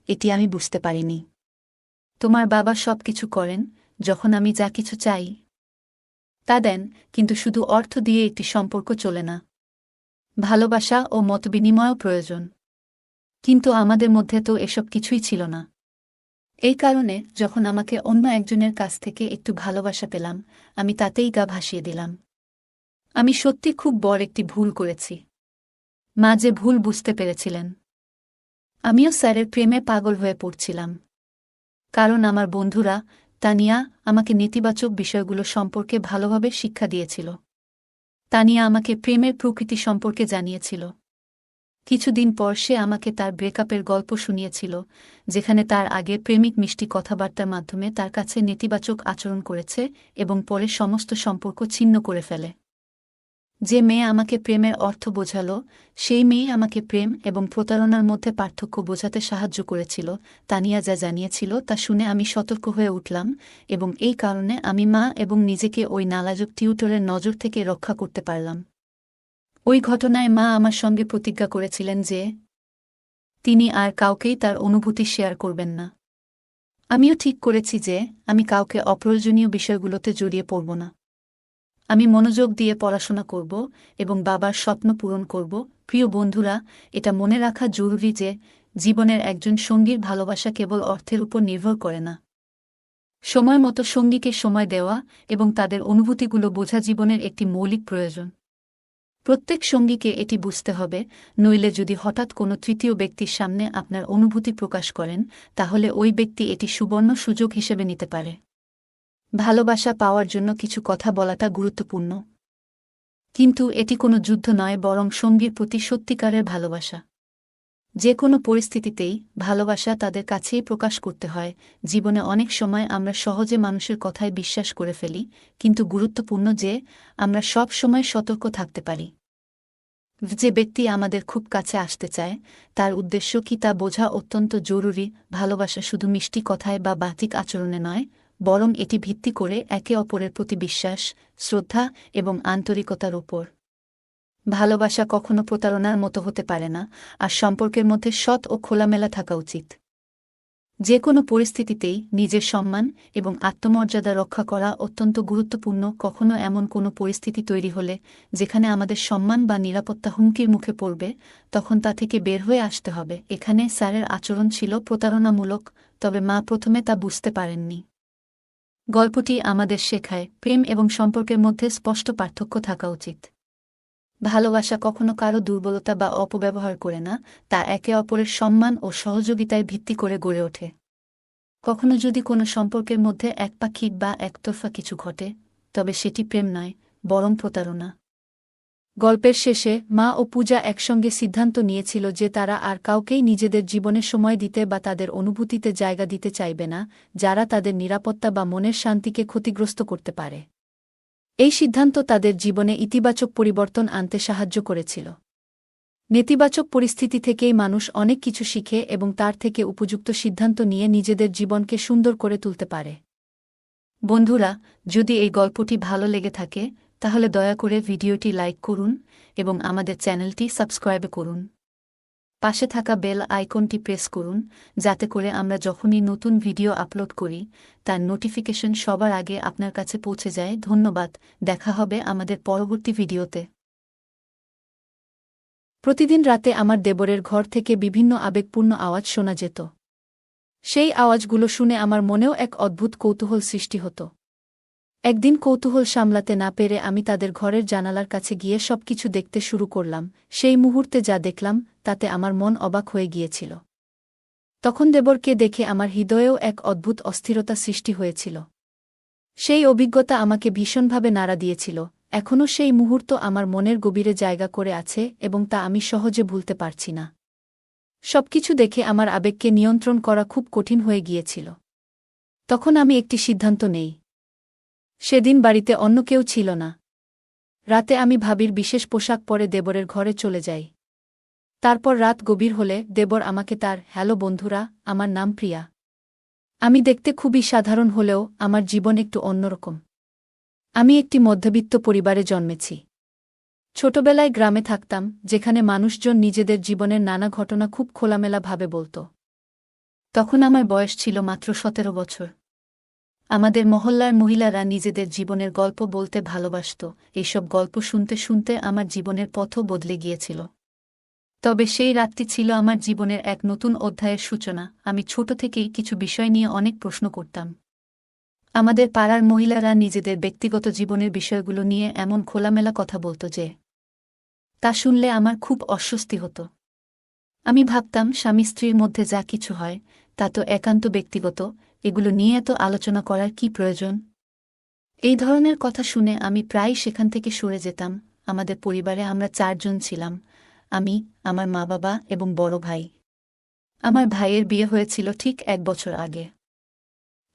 এটি আমি বুঝতে পারিনি। তোমার বাবা সব কিছু করেন, যখন আমি যা কিছু চাই তা দেন, কিন্তু শুধু অর্থ দিয়ে একটি সম্পর্ক চলে না। ভালোবাসা ও মতবিনিময়ও প্রয়োজন। কিন্তু আমাদের মধ্যে তো এসব কিছুই ছিল না। এই কারণে যখন আমাকে অন্য একজনের কাছ থেকে একটু ভালোবাসা পেলাম, আমি তাতেই গা ভাসিয়ে দিলাম। আমি সত্যি খুব বড় একটি ভুল করেছি। মা যে ভুল বুঝতে পেরেছিলেন। আমিও স্যারের প্রেমে পাগল হয়ে পড়ছিলাম। কারণ আমার বন্ধুরা, তানিয়া, আমাকে নেতিবাচক বিষয়গুলো সম্পর্কে ভালোভাবে শিক্ষা দিয়েছিল। তানিয়া আমাকে প্রেমের প্রকৃতি সম্পর্কে জানিয়েছিল। কিছুদিন পর সে আমাকে তার ব্রেকআপের গল্প শুনিয়েছিল, যেখানে তার আগে প্রেমিক মিষ্টি কথাবার্তার মাধ্যমে তার কাছে নেতিবাচক আচরণ করেছে এবং পরে সমস্ত সম্পর্ক ছিন্ন করে ফেলে। যে মেয়ে আমাকে প্রেমের অর্থ বোঝালো, সেই মেয়ে আমাকে প্রেম এবং প্রতারণার মধ্যে পার্থক্য বোঝাতে সাহায্য করেছিল। তানিয়া যা জানিয়েছিল তা শুনে আমি সতর্ক হয়ে উঠলাম, এবং এই কারণে আমি মা এবং নিজেকে ওই নালাজুক টিউটরের নজর থেকে রক্ষা করতে পারলাম। ওই ঘটনায় মা আমার সঙ্গে প্রতিজ্ঞা করেছিলেন যে তিনি আর কাউকেই তার অনুভূতি শেয়ার করবেন না। আমিও ঠিক করেছি যে আমি কাউকে অপ্রয়োজনীয় বিষয়গুলোতে জড়িয়ে পড়ব না। আমি মনোযোগ দিয়ে পড়াশোনা করব এবং বাবার স্বপ্ন পূরণ করব। প্রিয় বন্ধুরা, এটা মনে রাখা জরুরি যে জীবনের একজন সঙ্গীর ভালোবাসা কেবল অর্থের উপর নির্ভর করে না। সময় মতো সঙ্গীকে সময় দেওয়া এবং তাদের অনুভূতিগুলো বোঝা জীবনের একটি মৌলিক প্রয়োজন। প্রত্যেক সঙ্গীকে এটি বুঝতে হবে, নইলে যদি হঠাৎ কোনো তৃতীয় ব্যক্তির সামনে আপনার অনুভূতি প্রকাশ করেন, তাহলে ওই ব্যক্তি এটি সুবর্ণ সুযোগ হিসেবে নিতে পারে। ভালোবাসা পাওয়ার জন্য কিছু কথা বলাটা গুরুত্বপূর্ণ, কিন্তু এটি কোনো যুদ্ধ নয়, বরং সঙ্গীর প্রতি সত্যিকারের ভালোবাসা। যে কোনো পরিস্থিতিতেই ভালোবাসা তাদের কাছেই প্রকাশ করতে হয়। জীবনে অনেক সময় আমরা সহজে মানুষের কথায় বিশ্বাস করে ফেলি, কিন্তু গুরুত্বপূর্ণ যে আমরা সব সময় সতর্ক থাকতে পারি। যে ব্যক্তি আমাদের খুব কাছে আসতে চায়, তার উদ্দেশ্য কী তা বোঝা অত্যন্ত জরুরি। ভালোবাসা শুধু মিষ্টি কথায় বা বাহ্যিক আচরণে নয়, বরং এটি ভিত্তি করে একে অপরের প্রতি বিশ্বাস, শ্রদ্ধা এবং আন্তরিকতার ওপর। ভালোবাসা কখনো প্রতারণার মতো হতে পারে না, আর সম্পর্কের মধ্যে সৎ ও খোলামেলা থাকা উচিত। যে কোনো পরিস্থিতিতেই নিজের সম্মান এবং আত্মমর্যাদা রক্ষা করা অত্যন্ত গুরুত্বপূর্ণ। কখনো এমন কোনো পরিস্থিতি তৈরি হলে যেখানে আমাদের সম্মান বা নিরাপত্তা হুমকির মুখে পড়বে, তখন তা থেকে বের হয়ে আসতে হবে। এখানে স্যারের আচরণ ছিল প্রতারণামূলক, তবে মা প্রথমে তা বুঝতে পারেননি। গল্পটি আমাদের শেখায় প্রেম এবং সম্পর্কের মধ্যে স্পষ্ট পার্থক্য থাকা উচিত। ভালোবাসা কখনো কারো দুর্বলতা বা অপব্যবহার করে না, তা একে অপরের সম্মান ও সহযোগিতায় ভিত্তি করে গড়ে ওঠে। কখনো যদি কোনো সম্পর্কের মধ্যে একপাক্ষিক বা একতরফা কিছু ঘটে, তবে সেটি প্রেম নয়, বরং প্রতারণা। গল্পের শেষে মা ও পূজা একসঙ্গে সিদ্ধান্ত নিয়েছিল যে তারা আর কাউকেই নিজেদের জীবনে সময় দিতে বা তাদের অনুভূতিতে জায়গা দিতে চাইবে না, যারা তাদের নিরাপত্তা বা মনের শান্তিকে ক্ষতিগ্রস্ত করতে পারে। এই সিদ্ধান্ত তাদের জীবনে ইতিবাচক পরিবর্তন আনতে সাহায্য করেছিল। নেতিবাচক পরিস্থিতি থেকেই মানুষ অনেক কিছু শিখে এবং তার থেকে উপযুক্ত সিদ্ধান্ত নিয়ে নিজেদের জীবনকে সুন্দর করে তুলতে পারে। বন্ধুরা, যদি এই গল্পটি ভালো লেগে থাকে, তাহলে দয়া করে ভিডিওটি লাইক করুন এবং আমাদের চ্যানেলটি সাবস্ক্রাইব করুন। পাশে থাকা বেল আইকনটি প্রেস করুন, যাতে করে আমরা যখনই নতুন ভিডিও আপলোড করি, তার নোটিফিকেশন সবার আগে আপনার কাছে পৌঁছে যায়। ধন্যবাদ, দেখা হবে আমাদের পরবর্তী ভিডিওতে। প্রতিদিন রাতে আমার দেবরের ঘর থেকে বিভিন্ন আবেগপূর্ণ আওয়াজ শোনা যেত। সেই আওয়াজগুলো শুনে আমার মনেও এক অদ্ভুত কৌতূহল সৃষ্টি হতো। একদিন কৌতূহল সামলাতে না পেরে আমি তাদের ঘরের জানালার কাছে গিয়ে সবকিছু দেখতে শুরু করলাম। সেই মুহূর্তে যা দেখলাম তাতে আমার মন অবাক হয়ে গিয়েছিল। তখন দেবরকে দেখে আমার হৃদয়েও এক অদ্ভুত অস্থিরতা সৃষ্টি হয়েছিল। সেই অভিজ্ঞতা আমাকে ভীষণভাবে নাড়া দিয়েছিল। এখনও সেই মুহূর্ত আমার মনের গভীরে জায়গা করে আছে এবং তা আমি সহজে ভুলতে পারছি না। সবকিছু দেখে আমার আবেগকে নিয়ন্ত্রণ করা খুব কঠিন হয়ে গিয়েছিল। তখন আমি একটি সিদ্ধান্ত নেই। সেদিন বাড়িতে অন্য কেউ ছিল না। রাতে আমি ভাবির বিশেষ পোশাক পরে দেবরের ঘরে চলে যাই। তারপর রাত গভীর হলে দেবর আমাকে তার হ্যালো বন্ধুরা, আমার নাম প্রিয়া। আমি দেখতে খুবই সাধারণ হলেও আমার জীবন একটু অন্যরকম। আমি একটি মধ্যবিত্ত পরিবারে জন্মেছি। ছোটবেলায় গ্রামে থাকতাম, যেখানে মানুষজন নিজেদের জীবনের নানা ঘটনা খুব খোলামেলাভাবে বলত। তখন আমার বয়স ছিল মাত্র 17 বছর। আমাদের মহল্লার মহিলারা নিজেদের জীবনের গল্প বলতে ভালোবাসত। এইসব গল্প শুনতে শুনতে আমার জীবনের পথও বদলে গিয়েছিল। তবে সেই রাতটি ছিল আমার জীবনের এক নতুন অধ্যায়ের সূচনা। আমি ছোট থেকেই কিছু বিষয় নিয়ে অনেক প্রশ্ন করতাম। আমাদের পাড়ার মহিলারা নিজেদের ব্যক্তিগত জীবনের বিষয়গুলো নিয়ে এমন খোলামেলা কথা বলত যে তা শুনলে আমার খুব অস্বস্তি হতো। আমি ভাবতাম, স্বামী স্ত্রীর মধ্যে যা কিছু হয় তা তো একান্ত ব্যক্তিগত, এগুলো নিয়ে এত আলোচনা করার কি প্রয়োজন? এই ধরনের কথা শুনে আমি প্রায়ই সেখান থেকে সরে যেতাম। আমাদের পরিবারে আমরা 4 জন ছিলাম, আমি, আমার মা বাবা এবং বড় ভাই। আমার ভাইয়ের বিয়ে হয়েছিল ঠিক 1 বছর আগে।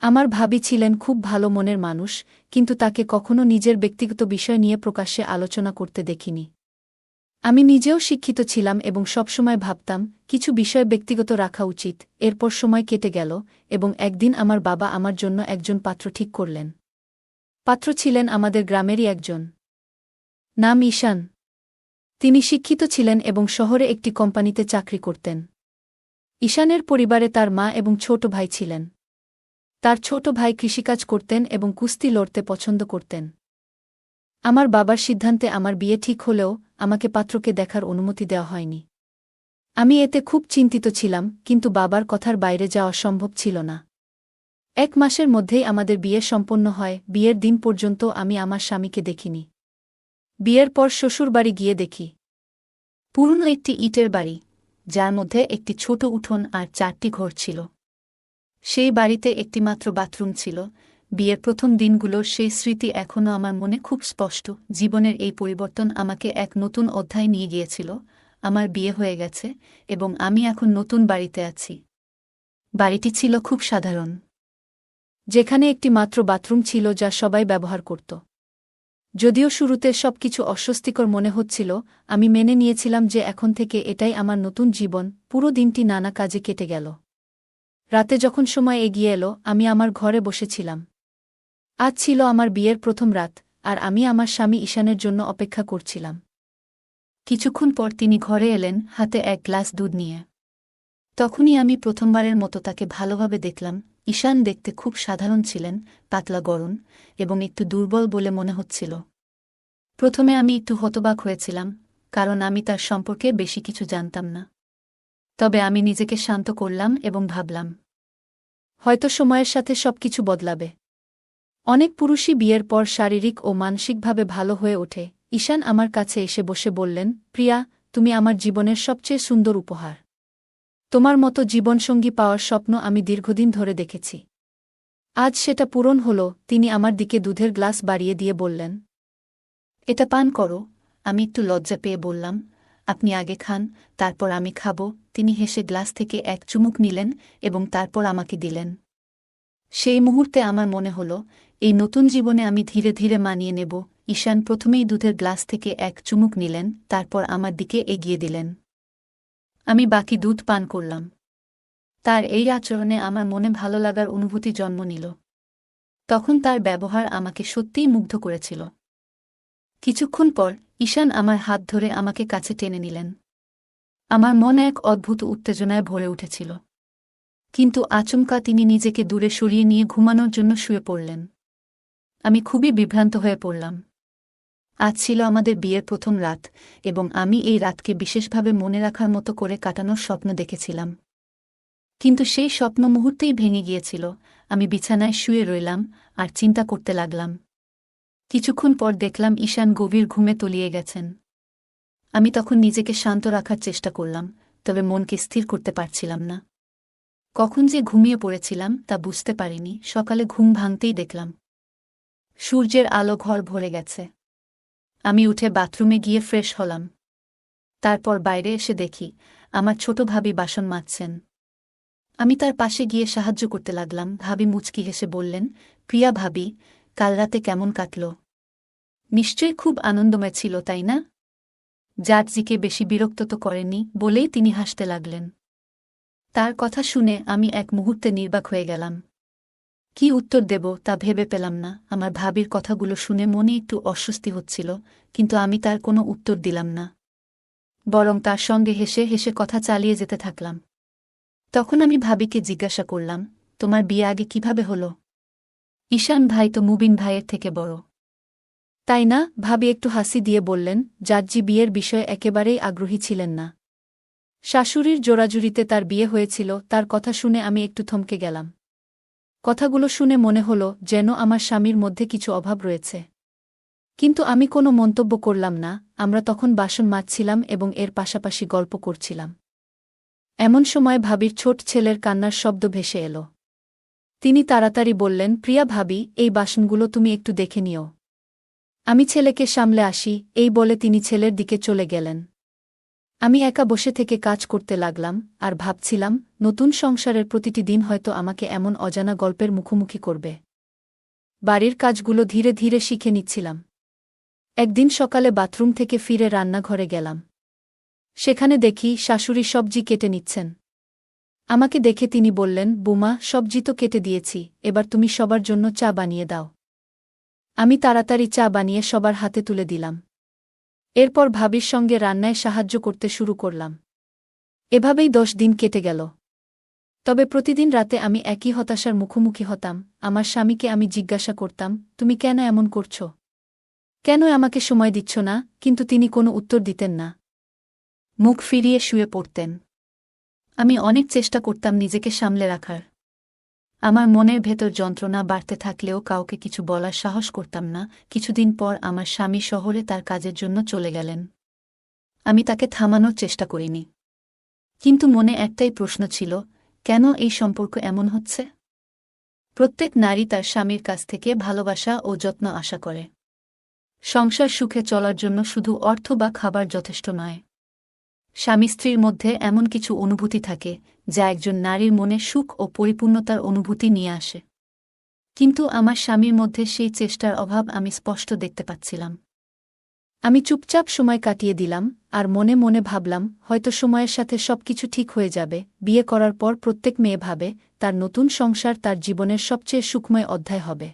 আমার ভাবি ছিলেন খুব ভালো মনের মানুষ, কিন্তু তাকে কখনো নিজের ব্যক্তিগত বিষয় নিয়ে প্রকাশ্যে আলোচনা করতে দেখিনি। আমি নিজেও শিক্ষিত ছিলাম এবং সবসময় ভাবতাম কিছু বিষয় ব্যক্তিগত রাখা উচিত। এরপর সময় কেটে গেল এবং একদিন আমার বাবা আমার জন্য একজন পাত্র ঠিক করলেন। পাত্র ছিলেন আমাদের গ্রামেরই একজন। নাম ঈশান। তিনি শিক্ষিত ছিলেন এবং শহরে একটি কোম্পানিতে চাকরি করতেন। ঈশানের পরিবারে তার মা এবং ছোট ভাই ছিলেন। তার ছোট ভাই কৃষিকাজ করতেন এবং কুস্তি লড়তে পছন্দ করতেন। আমার বাবার সিদ্ধান্তে আমার বিয়ে ঠিক হলেও আমাকে পাত্রকে দেখার অনুমতি দেওয়া হয়নি। আমি এতে খুব চিন্তিত ছিলাম, কিন্তু বাবার কথার বাইরে যাওয়া সম্ভব ছিল না। 1 মাসের মধ্যেই আমাদের বিয়ে সম্পন্ন হয়। বিয়ের দিন পর্যন্ত আমি আমার স্বামীকে দেখিনি। বিয়ের পর শ্বশুরবাড়ি গিয়ে দেখি পুরনো একটি ইটের বাড়ি, যার মধ্যে একটি ছোট উঠোন আর 4টি ঘর ছিল। সেই বাড়িতে একটিমাত্র বাথরুম ছিল। বিয়ের প্রথম দিনগুলোর সেই স্মৃতি এখনও আমার মনে খুব স্পষ্ট। জীবনের এই পরিবর্তন আমাকে এক নতুন অধ্যায় নিয়ে গিয়েছিল। আমার বিয়ে হয়ে গেছে এবং আমি এখন নতুন বাড়িতে আছি। বাড়িটি ছিল খুব সাধারণ, যেখানে একটি মাত্র বাথরুম ছিল যা সবাই ব্যবহার করত। যদিও শুরুতে সবকিছু অস্বস্তিকর মনে হচ্ছিল, আমি মেনে নিয়েছিলাম যে এখন থেকে এটাই আমার নতুন জীবন। পুরো দিনটি নানা কাজে কেটে গেল। রাতে যখন সময় এগিয়ে এলো, আমি আমার ঘরে বসেছিলাম। আজ ছিল আমার বিয়ের প্রথম রাত, আর আমি আমার স্বামী ঈশানের জন্য অপেক্ষা করছিলাম। কিছুক্ষণ পর তিনি ঘরে এলেন, হাতে 1 গ্লাস দুধ নিয়ে। তখনই আমি প্রথমবারের মতো তাকে ভালোভাবে দেখলাম। ঈশান দেখতে খুব সাধারণ ছিলেন, পাতলা গড়ন এবং একটু দুর্বল বলে মনে হচ্ছিল। প্রথমে আমি একটু হতবাক হয়েছিলাম, কারণ আমি তার সম্পর্কে বেশি কিছু জানতাম না। তবে আমি নিজেকে শান্ত করলাম এবং ভাবলাম, হয়তো সময়ের সাথে সবকিছু বদলাবে। অনেক পুরুষই বিয়ের পর শারীরিক ও মানসিকভাবে ভালো হয়ে ওঠে। ঈশান আমার কাছে এসে বসে বললেন, প্রিয়া, তুমি আমার জীবনের সবচেয়ে সুন্দর উপহার। তোমার মতো জীবনসঙ্গী পাওয়ার স্বপ্ন আমি দীর্ঘদিন ধরে দেখেছি। আজ সেটা পূরণ হল। তিনি আমার দিকে দুধের গ্লাস বাড়িয়ে দিয়ে বললেন, এটা পান করো। আমি একটু লজ্জা পেয়ে বললাম, আপনি আগে খান, তারপর আমি খাব। তিনি হেসে গ্লাস থেকে 1 চুমুক নিলেন এবং তারপর আমাকে দিলেন। সেই মুহূর্তে আমার মনে হল, এই নতুন জীবনে আমি ধীরে ধীরে মানিয়ে নেব। ঈশান প্রথমেই দুধের গ্লাস থেকে 1 চুমুক নিলেন, তারপর আমার দিকে এগিয়ে দিলেন। আমি বাকি দুধ পান করলাম। তার এই আচরণে আমার মনে ভালো লাগার অনুভূতি জন্ম নিল। তখন তার ব্যবহার আমাকে সত্যিই মুগ্ধ করেছিল। কিছুক্ষণ পর ঈশান আমার হাত ধরে আমাকে কাছে টেনে নিলেন। আমার মনে এক অদ্ভুত উত্তেজনায় ভরে উঠেছিল। কিন্তু আচমকা তিনি নিজেকে দূরে সরিয়ে নিয়ে ঘুমানোর জন্য শুয়ে পড়লেন। আমি খুবই বিভ্রান্ত হয়ে পড়লাম। আজ ছিল আমাদের বিয়ের প্রথম রাত এবং আমি এই রাতকে বিশেষভাবে মনে রাখার মতো করে কাটানোর স্বপ্ন দেখেছিলাম। কিন্তু সেই স্বপ্ন মুহূর্তেই ভেঙে গিয়েছিল। আমি বিছানায় শুয়ে রইলাম আর চিন্তা করতে লাগলাম। কিছুক্ষণ পর দেখলাম ঈশান গভীর ঘুমে তলিয়ে গেছেন। আমি তখন নিজেকে শান্ত রাখার চেষ্টা করলাম, তবে মনকে স্থির করতে পারছিলাম না। কখন যে ঘুমিয়ে পড়েছিলাম তা বুঝতে পারিনি। সকালে ঘুম ভাঙতেই দেখলাম সূর্যের আলো ঘর ভরে গেছে। আমি উঠে বাথরুমে গিয়ে ফ্রেশ হলাম। তারপর বাইরে এসে দেখি আমার ছোট ভাবি বাসন মাজছেন। আমি তার পাশে গিয়ে সাহায্য করতে লাগলাম। ভাবি মুচকি হেসে বললেন, প্রিয়া ভাবি, কাল রাতে কেমন কাটল? নিশ্চয়ই খুব আনন্দময় ছিল, তাই না? জার্জিকে বেশি বিরক্ত তো করেনি, বলেই তিনি হাসতে লাগলেন। তার কথা শুনে আমি এক মুহূর্তে নির্বাক হয়ে গেলাম। কি উত্তর দেব তা ভেবে পেলাম না। আমার ভাবির কথাগুলো শুনে মনে একটু অস্বস্তি হচ্ছিল, কিন্তু আমি তার কোনো উত্তর দিলাম না, বরং তার সঙ্গে হেসে হেসে কথা চালিয়ে যেতে থাকলাম। তখন আমি ভাবিকে জিজ্ঞাসা করলাম, তোমার বিয়ে আগে কিভাবে হলো? ঈশান ভাই তো মুবিন ভাইয়ের থেকে বড়, তাই না? ভাবি একটু হাসি দিয়ে বললেন, জার্জি বিয়ের বিষয়ে একেবারেই আগ্রহী ছিলেন না। শাশুড়ির জোরাজুরিতে তার বিয়ে হয়েছিল। তার কথা শুনে আমি একটু থমকে গেলাম। কথাগুলো শুনে মনে হলো যেন আমার স্বামীর মধ্যে কিছু অভাব রয়েছে। কিন্তু আমি কোনো মন্তব্য করলাম না। আমরা তখন বাসন মাজছিলাম এবং এর পাশাপাশি গল্প করছিলাম। এমন সময় ভাবির ছোট ছেলের কান্নার শব্দ ভেসে এলো। তিনি তাড়াতাড়ি বললেন, প্রিয়া ভাবি, এই বাসনগুলো তুমি একটু দেখে নিও। আমি ছেলেকে সামলে আসি, এই বলে তিনি ছেলের দিকে চলে গেলেন। আমি একা বসে থেকে কাজ করতে লাগলাম আর ভাবছিলাম নতুন সংসারের প্রতিটি দিন হয়তো আমাকে এমন অজানা গল্পের মুখোমুখি করবে। বাড়ির কাজগুলো ধীরে ধীরে শিখে নিচ্ছিলাম। একদিন সকালে বাথরুম থেকে ফিরে রান্নাঘরে গেলাম। সেখানে দেখি শাশুড়ি সবজি কেটে নিচ্ছেন। আমাকে দেখে তিনি বললেন, বুমা, সবজি তো কেটে দিয়েছি, এবার তুমি সবার জন্য চা বানিয়ে দাও। আমি তাড়াতাড়ি চা বানিয়ে সবার হাতে তুলে দিলাম। এরপর ভাবির সঙ্গে রান্নায় সাহায্য করতে শুরু করলাম। এভাবেই 10 দিন কেটে গেল। তবে প্রতিদিন রাতে আমি একই হতাশার মুখোমুখি হতাম। আমার স্বামীকে আমি জিজ্ঞাসা করতাম, তুমি কেন এমন করছ? কেন আমাকে সময় দিচ্ছ না? কিন্তু তিনি কোনো উত্তর দিতেন না। মুখ ফিরিয়ে শুয়ে পড়তেন। আমি অনেক চেষ্টা করতাম নিজেকে সামলে রাখার। আমার মনের ভেতর যন্ত্রণা বাড়তে থাকলেও কাউকে কিছু বলার সাহস করতাম না। কিছুদিন পর আমার স্বামী শহরে তার কাজের জন্য চলে গেলেন। আমি তাকে থামানোর চেষ্টা করিনি। কিন্তু মনে একটাই প্রশ্ন ছিল, কেন এই সম্পর্ক এমন হচ্ছে? প্রত্যেক নারী তার স্বামীর কাছ থেকে ভালোবাসা ও যত্ন আশা করে। সংসার সুখে চলার জন্য শুধু অর্থ বা খাবার যথেষ্ট নয়। স্বামী স্ত্রীর মধ্যে এমন কিছু অনুভূতি থাকে যা একজন নারীর মনে সুখ ও পরিপূর্ণতার অনুভূতি নিয়ে আসে। কিন্তু আমার স্বামীর মধ্যে সেই চেষ্টার অভাব আমি স্পষ্ট দেখতে পাচ্ছিলাম। আমি চুপচাপ সময় কাটিয়ে দিলাম আর মনে মনে ভাবলাম, হয়তো সময়ের সাথে সবকিছু ঠিক হয়ে যাবে। বিয়ে করার পর প্রত্যেক মেয়ে ভাবে তার নতুন সংসার তার জীবনের সবচেয়ে সুখময় অধ্যায় হবে।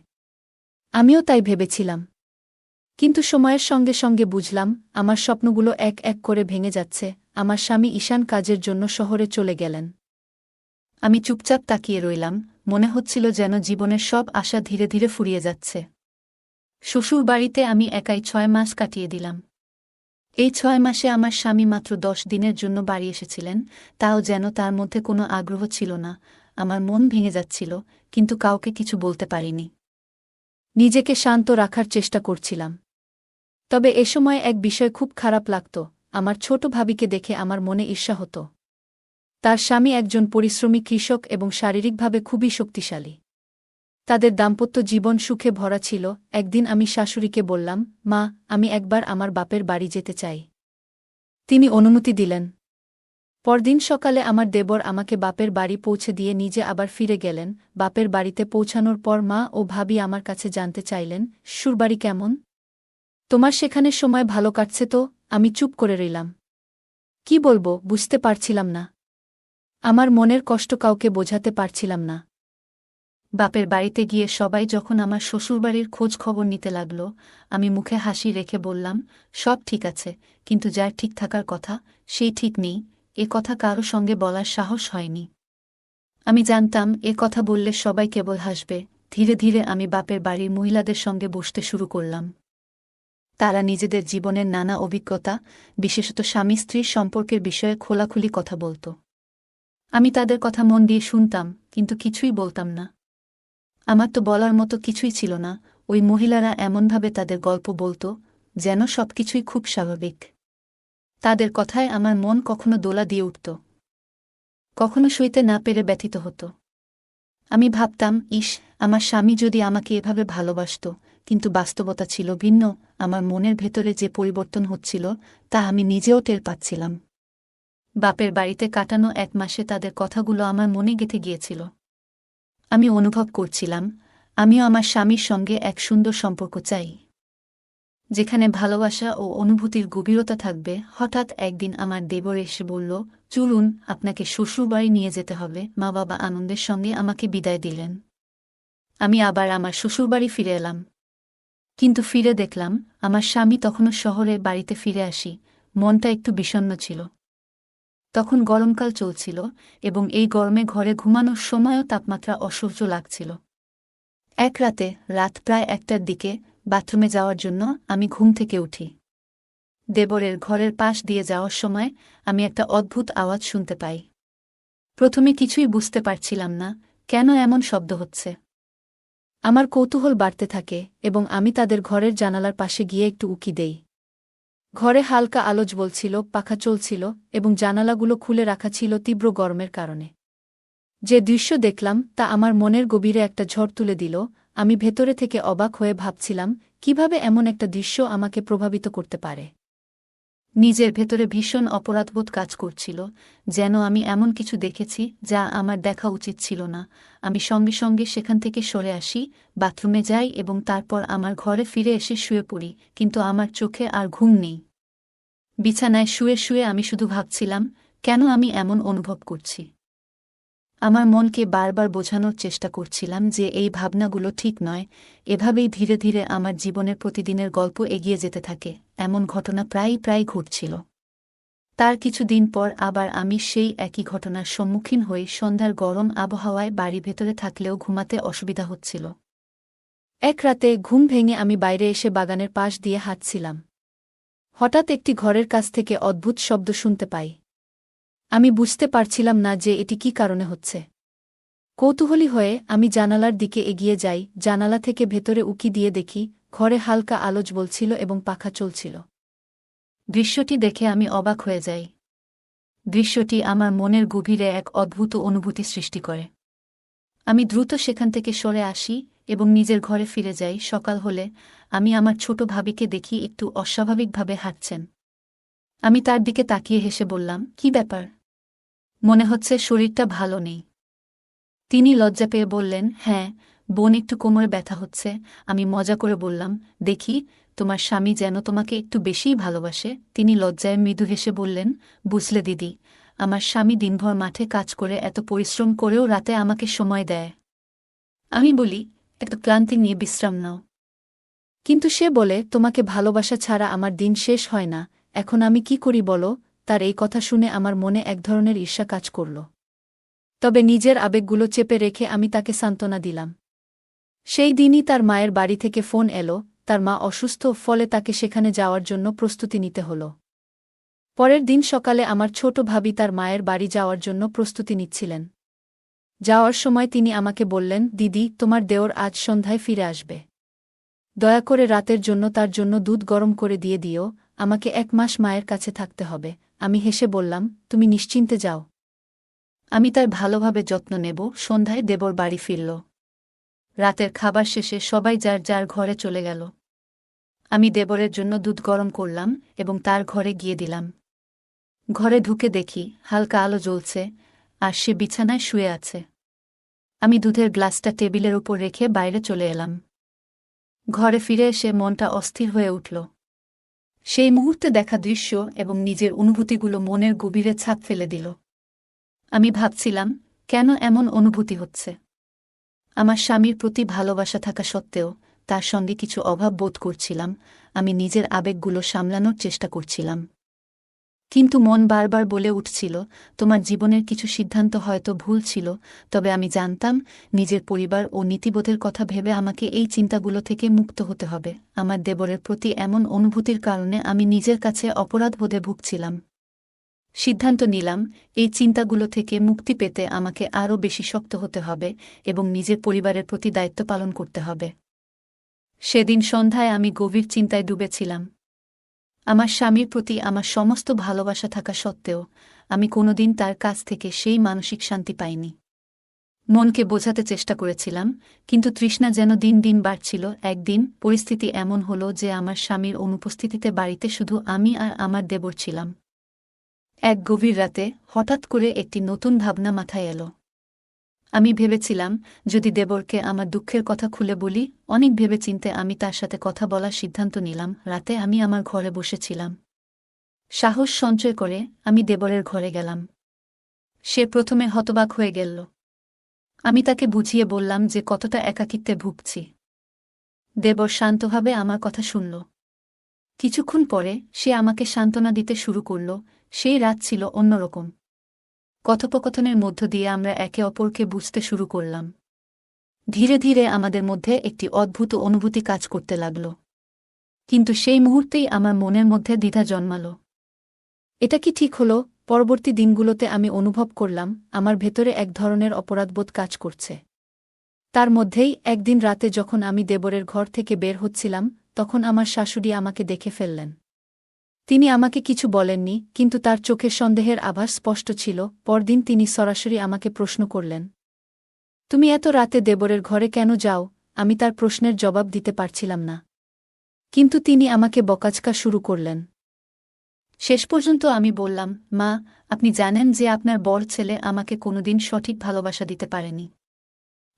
আমিও তাই ভেবেছিলাম। কিন্তু সময়ের সঙ্গে সঙ্গে বুঝলাম, আমার স্বপ্নগুলো এক এক করে ভেঙে যাচ্ছে। আমার স্বামী ঈশান কাজের জন্য শহরে চলে গেলেন। আমি চুপচাপ তাকিয়ে রইলাম, মনে হচ্ছিল যেন জীবনের সব আশা ধীরে ধীরে ফুরিয়ে যাচ্ছে। শ্বশুর বাড়িতে আমি একাই 6 মাস কাটিয়ে দিলাম। এই 6 মাসে আমার স্বামী মাত্র 10 দিনের জন্য বাড়ি এসেছিলেন, তাও যেন তার মধ্যে কোনো আগ্রহ ছিল না। আমার মন ভেঙে যাচ্ছিল, কিন্তু কাউকে কিছু বলতে পারিনি। নিজেকে শান্ত রাখার চেষ্টা করছিলাম। তবে এ সময় এক বিষয় খুব খারাপ লাগত। আমার ছোট ভাবিকে দেখে আমার মনে ঈর্ষা হতো। তার স্বামী একজন পরিশ্রমী কৃষক এবং শারীরিকভাবে খুবই শক্তিশালী। তাদের দাম্পত্য জীবন সুখে ভরা ছিল। একদিন আমি শাশুড়িকে বললাম, মা, আমি একবার আমার বাপের বাড়ি যেতে চাই। তিনি অনুমতি দিলেন। পরদিন সকালে আমার দেবর আমাকে বাপের বাড়ি পৌঁছে দিয়ে নিজে আবার ফিরে গেলেন। বাপের বাড়িতে পৌঁছানোর পর মা ও ভাবি আমার কাছে জানতে চাইলেন, শ্বশুরবাড়ি কেমন? তোমার সেখানে সময় ভালো কাটছে তো? আমি চুপ করে রইলাম। কি বলবো বুঝতে পারছিলাম না। আমার মনের কষ্ট কাউকে বোঝাতে পারছিলাম না। বাপের বাড়িতে গিয়ে সবাই যখন আমার শ্বশুরবাড়ির খোঁজ খবর নিতে লাগল, আমি মুখে হাসি রেখে বললাম, সব ঠিক আছে, কিন্তু যার ঠিক থাকার কথা সেই ঠিক নেই। এ কথা কারো সঙ্গে বলার সাহস হয়নি। আমি জানতাম এ কথা বললে সবাই কেবল হাসবে। ধীরে ধীরে আমি বাপের বাড়ির মহিলাদের সঙ্গে বসতে শুরু করলাম। তারা নিজেদের জীবনের নানা অভিজ্ঞতা, বিশেষত স্বামী স্ত্রীর সম্পর্কের বিষয়ে খোলাখুলি কথা বলত। আমি তাদের কথা মন দিয়ে শুনতাম, কিন্তু কিছুই বলতাম না। আমার তো বলার মতো কিছুই ছিল না। ওই মহিলারা এমনভাবে তাদের গল্প বলত, যেন সবকিছুই খুব স্বাভাবিক। তাদের কথায় আমার মন কখনো দোলা দিয়ে উঠত, কখনো সইতে না পেরে ব্যথিত হতো। আমি ভাবতাম, ইস, আমার স্বামী যদি আমাকে এভাবে ভালোবাসত। কিন্তু বাস্তবতা ছিল ভিন্ন। আমার মনের ভেতরে যে পরিবর্তন হচ্ছিল তা আমি নিজেও টের পাচ্ছিলাম। বাপের বাড়িতে কাটানো 1 মাসে তাদের কথাগুলো আমার মনে গেঁথে গিয়েছিল। আমি অনুভব করছিলাম, আমিও আমার স্বামীর সঙ্গে এক সুন্দর সম্পর্ক চাই, যেখানে ভালোবাসা ও অনুভূতির গভীরতা থাকবে। হঠাৎ একদিন আমার দেবর এসে বলল, চলুন, আপনাকে শ্বশুরবাড়ি নিয়ে যেতে হবে। মা বাবা আনন্দের সঙ্গে আমাকে বিদায় দিলেন। আমি আবার আমার শ্বশুরবাড়ি ফিরে এলাম। কিন্তু ফিরে দেখলাম আমার স্বামী তখনও শহরে। বাড়িতে ফিরে আসি, মনটা একটু বিষণ্ণ ছিল। তখন গরমকাল চলছিল এবং এই গরমে ঘরে ঘুমানোর সময়ও তাপমাত্রা অসহ্য লাগছিল। এক রাতে, রাত প্রায় 1টার দিকে, বাথরুমে যাওয়ার জন্য আমি ঘুম থেকে উঠি। দেবরের ঘরের পাশ দিয়ে যাওয়ার সময় আমি একটা অদ্ভুত আওয়াজ শুনতে পাই। প্রথমে কিছুই বুঝতে পারছিলাম না, কেন এমন শব্দ হচ্ছে। আমার কৌতূহল বাড়তে থাকে এবং আমি তাদের ঘরের জানালার পাশে গিয়ে একটু উকি দেই। ঘরে হালকা আলো জ্বলছিল, পাখা চলছিল এবং জানালাগুলো খুলে রাখা ছিল তীব্র গরমের কারণে। যে দৃশ্য দেখলাম তা আমার মনের গভীরে একটা ঝড় তুলে দিল। আমি ভেতরে থেকে অবাক হয়ে ভাবছিলাম, কিভাবে এমন একটা দৃশ্য আমাকে প্রভাবিত করতে পারে। নিজের ভেতরে ভীষণ অপরাধবোধ কাজ করছিল, যেন আমি এমন কিছু দেখেছি যা আমার দেখা উচিত ছিল না। আমি সঙ্গে সঙ্গে সেখান থেকে সরে আসি, বাথরুমে যাই এবং তারপর আমার ঘরে ফিরে এসে শুয়ে পড়ি, কিন্তু আমার চোখে আর ঘুম নেই। বিছানায় শুয়ে শুয়ে আমি শুধু ভাবছিলাম, কেন আমি এমন অনুভব করছি। আমার মনকে বারবার বোঝানোর চেষ্টা করছিলাম যে এই ভাবনাগুলো ঠিক নয়। এভাবেই ধীরে ধীরে আমার জীবনের প্রতিদিনের গল্প এগিয়ে যেতে থাকে। এমন ঘটনা প্রায় ঘটছিল। তার কিছুদিন পর আবার আমি সেই একই ঘটনার সম্মুখীন হই। সন্ধ্যার গরম আবহাওয়ায় বাড়ি ভেতরে থাকলেও ঘুমাতে অসুবিধা হচ্ছিল। এক রাতে ঘুম ভেঙে আমি বাইরে এসে বাগানের পাশ দিয়ে হাঁটছিলাম। হঠাৎ একটি ঘরের কাছ থেকে অদ্ভুত শব্দ শুনতে পাই। আমি বুঝতে পারছিলাম না যে এটি কী কারণে হচ্ছে। কৌতূহলী হয়ে আমি জানালার দিকে এগিয়ে যাই। জানালা থেকে ভেতরে উকি দিয়ে দেখি ঘরে হালকা আলো জ্বলছিল এবং পাখা চলছিল। দৃশ্যটি দেখে আমি অবাক হয়ে যাই। দৃশ্যটি আমার মনের গভীরে এক অদ্ভুত অনুভূতি সৃষ্টি করে। আমি দ্রুত সেখান থেকে সরে আসি এবং নিজের ঘরে ফিরে যাই। সকাল হলে আমি আমার ছোট ভাবিকে দেখি একটু অস্বাভাবিকভাবে হাঁটছেন। আমি তার দিকে তাকিয়ে হেসে বললাম, কি ব্যাপার? মনে হচ্ছে শরীরটা ভালো নেই। তিনি লজ্জা পেয়ে বললেন, হ্যাঁ, বোন, একটু কোমরে ব্যথা হচ্ছে। আমি মজা করে বললাম, দেখি, তোমার স্বামী যেন তোমাকে একটু বেশিই ভালোবাসে। তিনি লজ্জায় মৃদু হেসে বললেন, বুঝলে দিদি, আমার স্বামী দিনভর মাঠে কাজ করে এত পরিশ্রম করেও রাতে আমাকে সময় দেয়। আমি বলি, এত ক্লান্তি নিয়ে বিশ্রাম নাও। কিন্তু সে বলে, তোমাকে ভালোবাসা ছাড়া আমার দিন শেষ হয় না। এখন আমি কি করি বলো? তার এই কথা শুনে আমার মনে এক ধরনের ঈর্ষা কাজ করল। তবে নিজের আবেগগুলো চেপে রেখে আমি তাকে সান্ত্বনা দিলাম। সেই দিনই তার মায়ের বাড়ি থেকে ফোন এলো। তার মা অসুস্থ, ফলে তাকে সেখানে যাওয়ার জন্য প্রস্তুতি নিতে হল। পরের দিন সকালে আমার ছোট ভাবি তার মায়ের বাড়ি যাওয়ার জন্য প্রস্তুতি নিচ্ছিলেন। যাওয়ার সময় তিনি আমাকে বললেন, দিদি, তোমার দেওর আজ সন্ধ্যায় ফিরে আসবে। দয়া করে রাতের জন্য তার জন্য দুধ গরম করে দিয়ে দিও। আমাকে 1 মাস মায়ের কাছে থাকতে হবে। আমি হেসে বললাম, তুমি নিশ্চিন্তে যাও, আমি তার ভালোভাবে যত্ন নেব। সন্ধ্যায় দেবর বাড়ি ফিরল। রাতের খাবার শেষে সবাই যার যার ঘরে চলে গেল। আমি দেবরের জন্য দুধ গরম করলাম এবং তার ঘরে গিয়ে দিলাম। ঘরে ঢুকে দেখি হালকা আলো জ্বলছে আর সে বিছানায় শুয়ে আছে। আমি দুধের গ্লাসটা টেবিলের উপর রেখে বাইরে চলে এলাম। ঘরে ফিরে এসে মনটা অস্থির হয়ে উঠল। সেই মুহূর্তে দেখা দৃশ্য এবং নিজের অনুভূতিগুলো মনের গভীরে ছাপ ফেলে দিল। আমি ভাবছিলাম, কেন এমন অনুভূতি হচ্ছে। আমার স্বামীর প্রতি ভালোবাসা থাকা সত্ত্বেও তার সঙ্গে কিছু অভাব বোধ করছিলাম। আমি নিজের আবেগগুলো সামলানোর চেষ্টা করছিলাম, কিন্তু মন বারবার বলে উঠছিল, তোমার জীবনের কিছু সিদ্ধান্ত হয়তো ভুল ছিল। তবে আমি জানতাম, নিজের পরিবার ও নীতিবোধের কথা ভেবে আমাকে এই চিন্তাগুলো থেকে মুক্ত হতে হবে। আমার দেবরের প্রতি এমন অনুভূতির কারণে আমি নিজের কাছে অপরাধবোধে ভুগছিলাম। সিদ্ধান্ত নিলাম, এই চিন্তাগুলো থেকে মুক্তি পেতে আমাকে আরও বেশি শক্ত হতে হবে এবং নিজের পরিবারের প্রতি দায়িত্ব পালন করতে হবে। সেদিন সন্ধ্যায় আমি গভীর চিন্তায় ডুবেছিলাম। আমার স্বামীর প্রতি আমার সমস্ত ভালোবাসা থাকা সত্ত্বেও আমি কোনোদিন তার কাছ থেকে সেই মানসিক শান্তি পাইনি। মনকে বোঝাতে চেষ্টা করেছিলাম, কিন্তু তৃষ্ণা যেন দিন দিন বাড়ছিল। একদিন পরিস্থিতি এমন হলো যে আমার স্বামীর অনুপস্থিতিতে বাড়িতে শুধু আমি আর আমার দেবর ছিলাম। এক গভীর রাতে হঠাৎ করে একটি নতুন ভাবনা মাথায় এলো। আমি ভেবেছিলাম, যদি দেবরকে আমার দুঃখের কথা খুলে বলি। অনেক ভেবেচিন্তে আমি তার সাথে কথা বলার সিদ্ধান্ত নিলাম। রাতে আমি আমার ঘরে বসেছিলাম। সাহস সঞ্চয় করে আমি দেবরের ঘরে গেলাম। সে প্রথমে হতবাক হয়ে গেল। আমি তাকে বুঝিয়ে বললাম যে কতটা একাকিত্বে ভুগছি। দেবর শান্তভাবে আমার কথা শুনল। কিছুক্ষণ পরে সে আমাকে সান্ত্বনা দিতে শুরু করল। সেই রাত ছিল অন্যরকম। কথোপকথনের মধ্য দিয়ে আমরা একে অপরকে বুঝতে শুরু করলাম। ধীরে ধীরে আমাদের মধ্যে একটি অদ্ভুত অনুভূতি কাজ করতে লাগল। কিন্তু সেই মুহূর্তেই আমার মনের মধ্যে দ্বিধা জন্মাল। এটা কি ঠিক হলো? পরবর্তী দিনগুলোতে আমি অনুভব করলাম, আমার ভেতরে এক ধরনের অপরাধবোধ কাজ করছে। তার মধ্যেই একদিন রাতে যখন আমি দেবরের ঘর থেকে বের হচ্ছিলাম, তখন আমার শাশুড়ি আমাকে দেখে ফেললেন। তিনি আমাকে কিছু বলেননি, কিন্তু তার চোখের সন্দেহের আভাস স্পষ্ট ছিল। পরদিন তিনি সরাসরি আমাকে প্রশ্ন করলেন, তুমি এত রাতে দেবরের ঘরে কেন যাও? আমি তার প্রশ্নের জবাব দিতে পারছিলাম না, কিন্তু তিনি আমাকে বকাঝকা শুরু করলেন। শেষ পর্যন্ত আমি বললাম, মা, আপনি জানেন যে আপনার বড় ছেলে আমাকে কোনোদিন সঠিক ভালোবাসা দিতে পারেনি।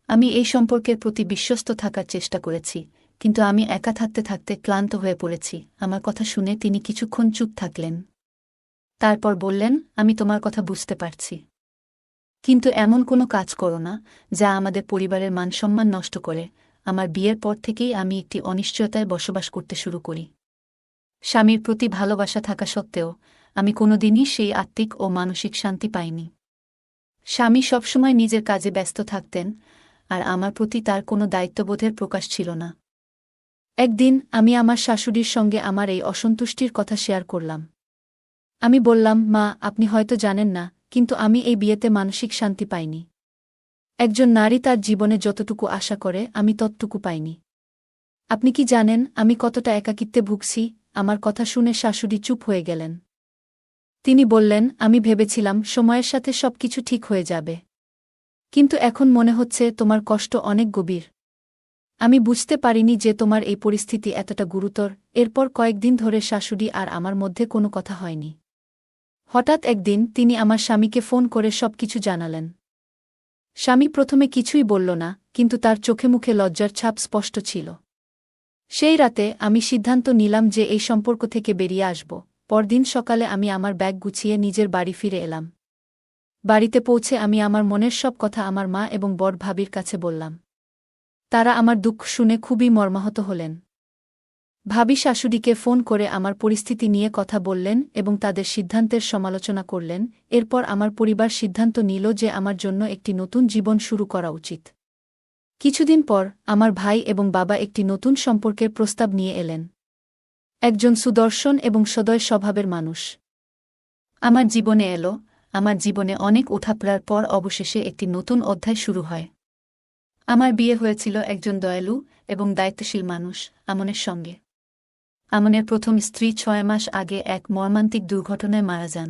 আমি এই সম্পর্কের প্রতি বিশ্বস্ত থাকার চেষ্টা করেছি, কিন্তু আমি একা থাকতে থাকতে ক্লান্ত হয়ে পড়েছি। আমার কথা শুনে তিনি কিছুক্ষণ চুপ থাকলেন। তারপর বললেন, আমি তোমার কথা বুঝতে পারছি, কিন্তু এমন কোনো কাজ করো না যা আমাদের পরিবারের মানসম্মান নষ্ট করে। আমার বিয়ের পর থেকেই আমি একটি অনিশ্চয়তায় বসবাস করতে শুরু করি। স্বামীর প্রতি ভালোবাসা থাকা সত্ত্বেও আমি কোনোদিনই সেই আত্মিক ও মানসিক শান্তি পাইনি। স্বামী সবসময় নিজের কাজে ব্যস্ত থাকতেন, আর আমার প্রতি তার কোনো দায়িত্ববোধের প্রকাশ ছিল না। একদিন আমি আমার শাশুড়ির সঙ্গে আমার এই অসন্তুষ্টির কথা শেয়ার করলাম। আমি বললাম, মা, আপনি হয়তো জানেন না, কিন্তু আমি এই বিয়েতে মানসিক শান্তি পাইনি। একজন নারী তার জীবনে যতটুকু আশা করে আমি ততটুকু পাইনি। আপনি কি জানেন আমি কতটা একাকিত্বে ভুগছি? আমার কথা শুনে শাশুড়ি চুপ হয়ে গেলেন। তিনি বললেন, আমি ভেবেছিলাম সময়ের সাথে সবকিছু ঠিক হয়ে যাবে, কিন্তু এখন মনে হচ্ছে তোমার কষ্ট অনেক গভীর। আমি বুঝতে পারিনি যে তোমার এই পরিস্থিতি এতটা গুরুতর। এরপর কয়েকদিন ধরে শাশুড়ি আর আমার মধ্যে কোনো কথা হয়নি। হঠাৎ একদিন তিনি আমার স্বামীকে ফোন করে সবকিছু জানালেন। স্বামী প্রথমে কিছুই বলল না, কিন্তু তার চোখে মুখে লজ্জার ছাপ স্পষ্ট ছিল। সেই রাতে আমি সিদ্ধান্ত নিলাম যে এই সম্পর্ক থেকে বেরিয়ে আসব। পরদিন সকালে আমি আমার ব্যাগ গুছিয়ে নিজের বাড়ি ফিরে এলাম। বাড়িতে পৌঁছে আমি আমার মনের সব কথা আমার মা এবং বড় ভাবির কাছে বললাম। তারা আমার দুঃখ শুনে খুবই মর্মাহত হলেন। ভাবি শাশুড়িকে ফোন করে আমার পরিস্থিতি নিয়ে কথা বললেন এবং তাদের সিদ্ধান্তের সমালোচনা করলেন। এরপর আমার পরিবার সিদ্ধান্ত নিল যে আমার জন্য একটি নতুন জীবন শুরু করা উচিত। কিছুদিন পর আমার ভাই এবং বাবা একটি নতুন সম্পর্কের প্রস্তাব নিয়ে এলেন। একজন সুদর্শন এবং সদয় স্বভাবের মানুষ আমার জীবনে এলো। আমার জীবনে অনেক ওঠাপড়ার পর অবশেষে একটি নতুন অধ্যায় শুরু হয়। আমার বিয়ে হয়েছিল একজন দয়ালু এবং দায়িত্বশীল মানুষ, আমনের সঙ্গে। আমনের প্রথম স্ত্রী 6 মাস আগে এক মর্মান্তিক দুর্ঘটনায় মারা যান।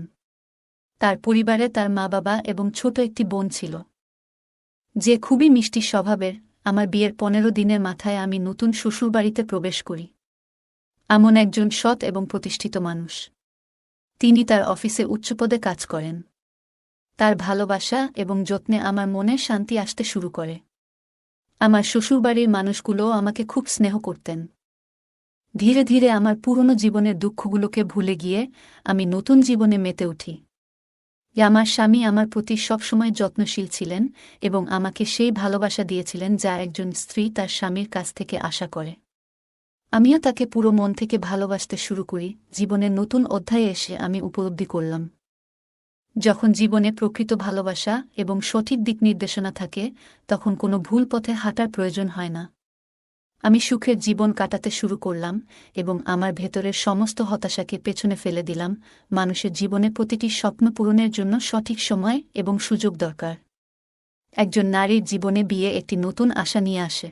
তার পরিবারে তার মা-বাবা এবং ছোট একটি বোন ছিল, যে খুবই মিষ্টি স্বভাবের। আমার বিয়ের 15 দিনের মাথায় আমি নতুন শ্বশুরবাড়িতে প্রবেশ করি। আমন একজন সৎ এবং প্রতিষ্ঠিত মানুষ। তিনি তার অফিসে উচ্চপদে কাজ করেন। তার ভালোবাসা এবং যত্নে আমার মনে শান্তি আসতে শুরু করে। আমার শ্বশুরবাড়ির মানুষগুলোও আমাকে খুব স্নেহ করতেন। ধীরে ধীরে আমার পুরনো জীবনের দুঃখগুলোকে ভুলে গিয়ে আমি নতুন জীবনে মেতে উঠি। আমার স্বামী আমার প্রতি সবসময় যত্নশীল ছিলেন এবং আমাকে সেই ভালোবাসা দিয়েছিলেন যা একজন স্ত্রী তার স্বামীর কাছ থেকে আশা করে। আমিও তাকে পুরো মন থেকে ভালোবাসতে শুরু করি। জীবনের নতুন অধ্যায়ে এসে আমি উপলব্ধি করলাম, যখন জীবনে প্রকৃত ভালোবাসা এবং সঠিক দিক নির্দেশনা থাকে, তখন কোনো ভুল পথে হাঁটার প্রয়োজন হয় না। আমি সুখের জীবন কাটাতে শুরু করলাম এবং আমার ভেতরের সমস্ত হতাশাকে পেছনে ফেলে দিলাম। মানুষের জীবনে প্রতিটি স্বপ্ন পূরণের জন্য সঠিক সময় এবং সুযোগ দরকার। একজন নারীর জীবনে বিয়ে একটি নতুন আশা নিয়ে আসে,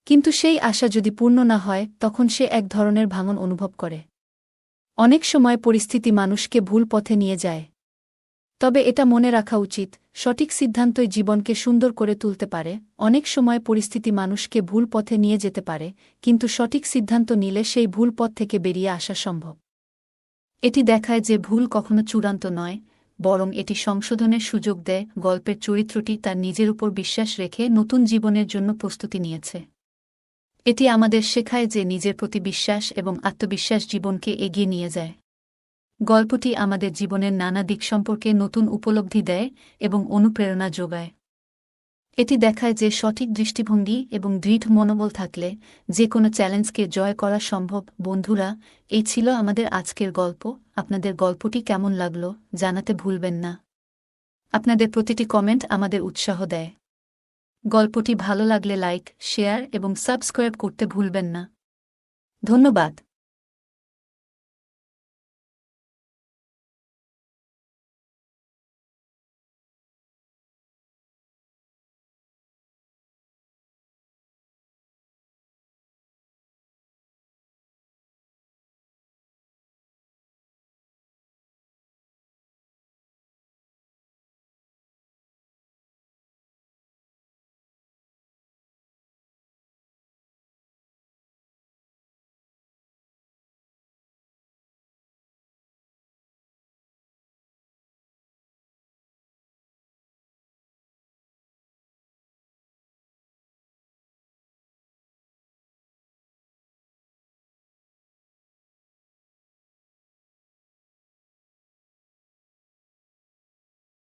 কিন্তু সেই আশা যদি পূর্ণ না হয় তখন সে এক ধরনের ভাঙন অনুভব করে। অনেক সময় পরিস্থিতি মানুষকে ভুল পথে নিয়ে যায়, তবে এটা মনে রাখা উচিত, সঠিক সিদ্ধান্তই জীবনকে সুন্দর করে তুলতে পারে। অনেক সময় পরিস্থিতি মানুষকে ভুল পথে নিয়ে যেতে পারে, কিন্তু সঠিক সিদ্ধান্ত নিলে সেই ভুল পথ থেকে বেরিয়ে আসা সম্ভব। এটি দেখায় যে ভুল কখনো চূড়ান্ত নয়, বরং এটি সংশোধনের সুযোগ দেয়। গল্পের চরিত্রটি তার নিজের উপর বিশ্বাস রেখে নতুন জীবনের জন্য প্রস্তুতি নিয়েছে। এটি আমাদের শেখায় যে নিজের প্রতি বিশ্বাস এবং আত্মবিশ্বাস জীবনকে এগিয়ে নিয়ে যায়। গল্পটি আমাদের জীবনের নানা দিক সম্পর্কে নতুন উপলব্ধি দেয় এবং অনুপ্রেরণা যোগায়। এটি দেখায় যে সঠিক দৃষ্টিভঙ্গি এবং দৃঢ় মনোবল থাকলে যে কোনো চ্যালেঞ্জকে জয় করা সম্ভব। বন্ধুরা, এই ছিল আমাদের আজকের গল্প। আপনাদের গল্পটি কেমন লাগলো জানাতে ভুলবেন না। আপনাদের প্রতিটি কমেন্ট আমাদের উৎসাহ দেয়। গল্পটি ভালো লাগলে লাইক, শেয়ার এবং সাবস্ক্রাইব করতে ভুলবেন না। ধন্যবাদ।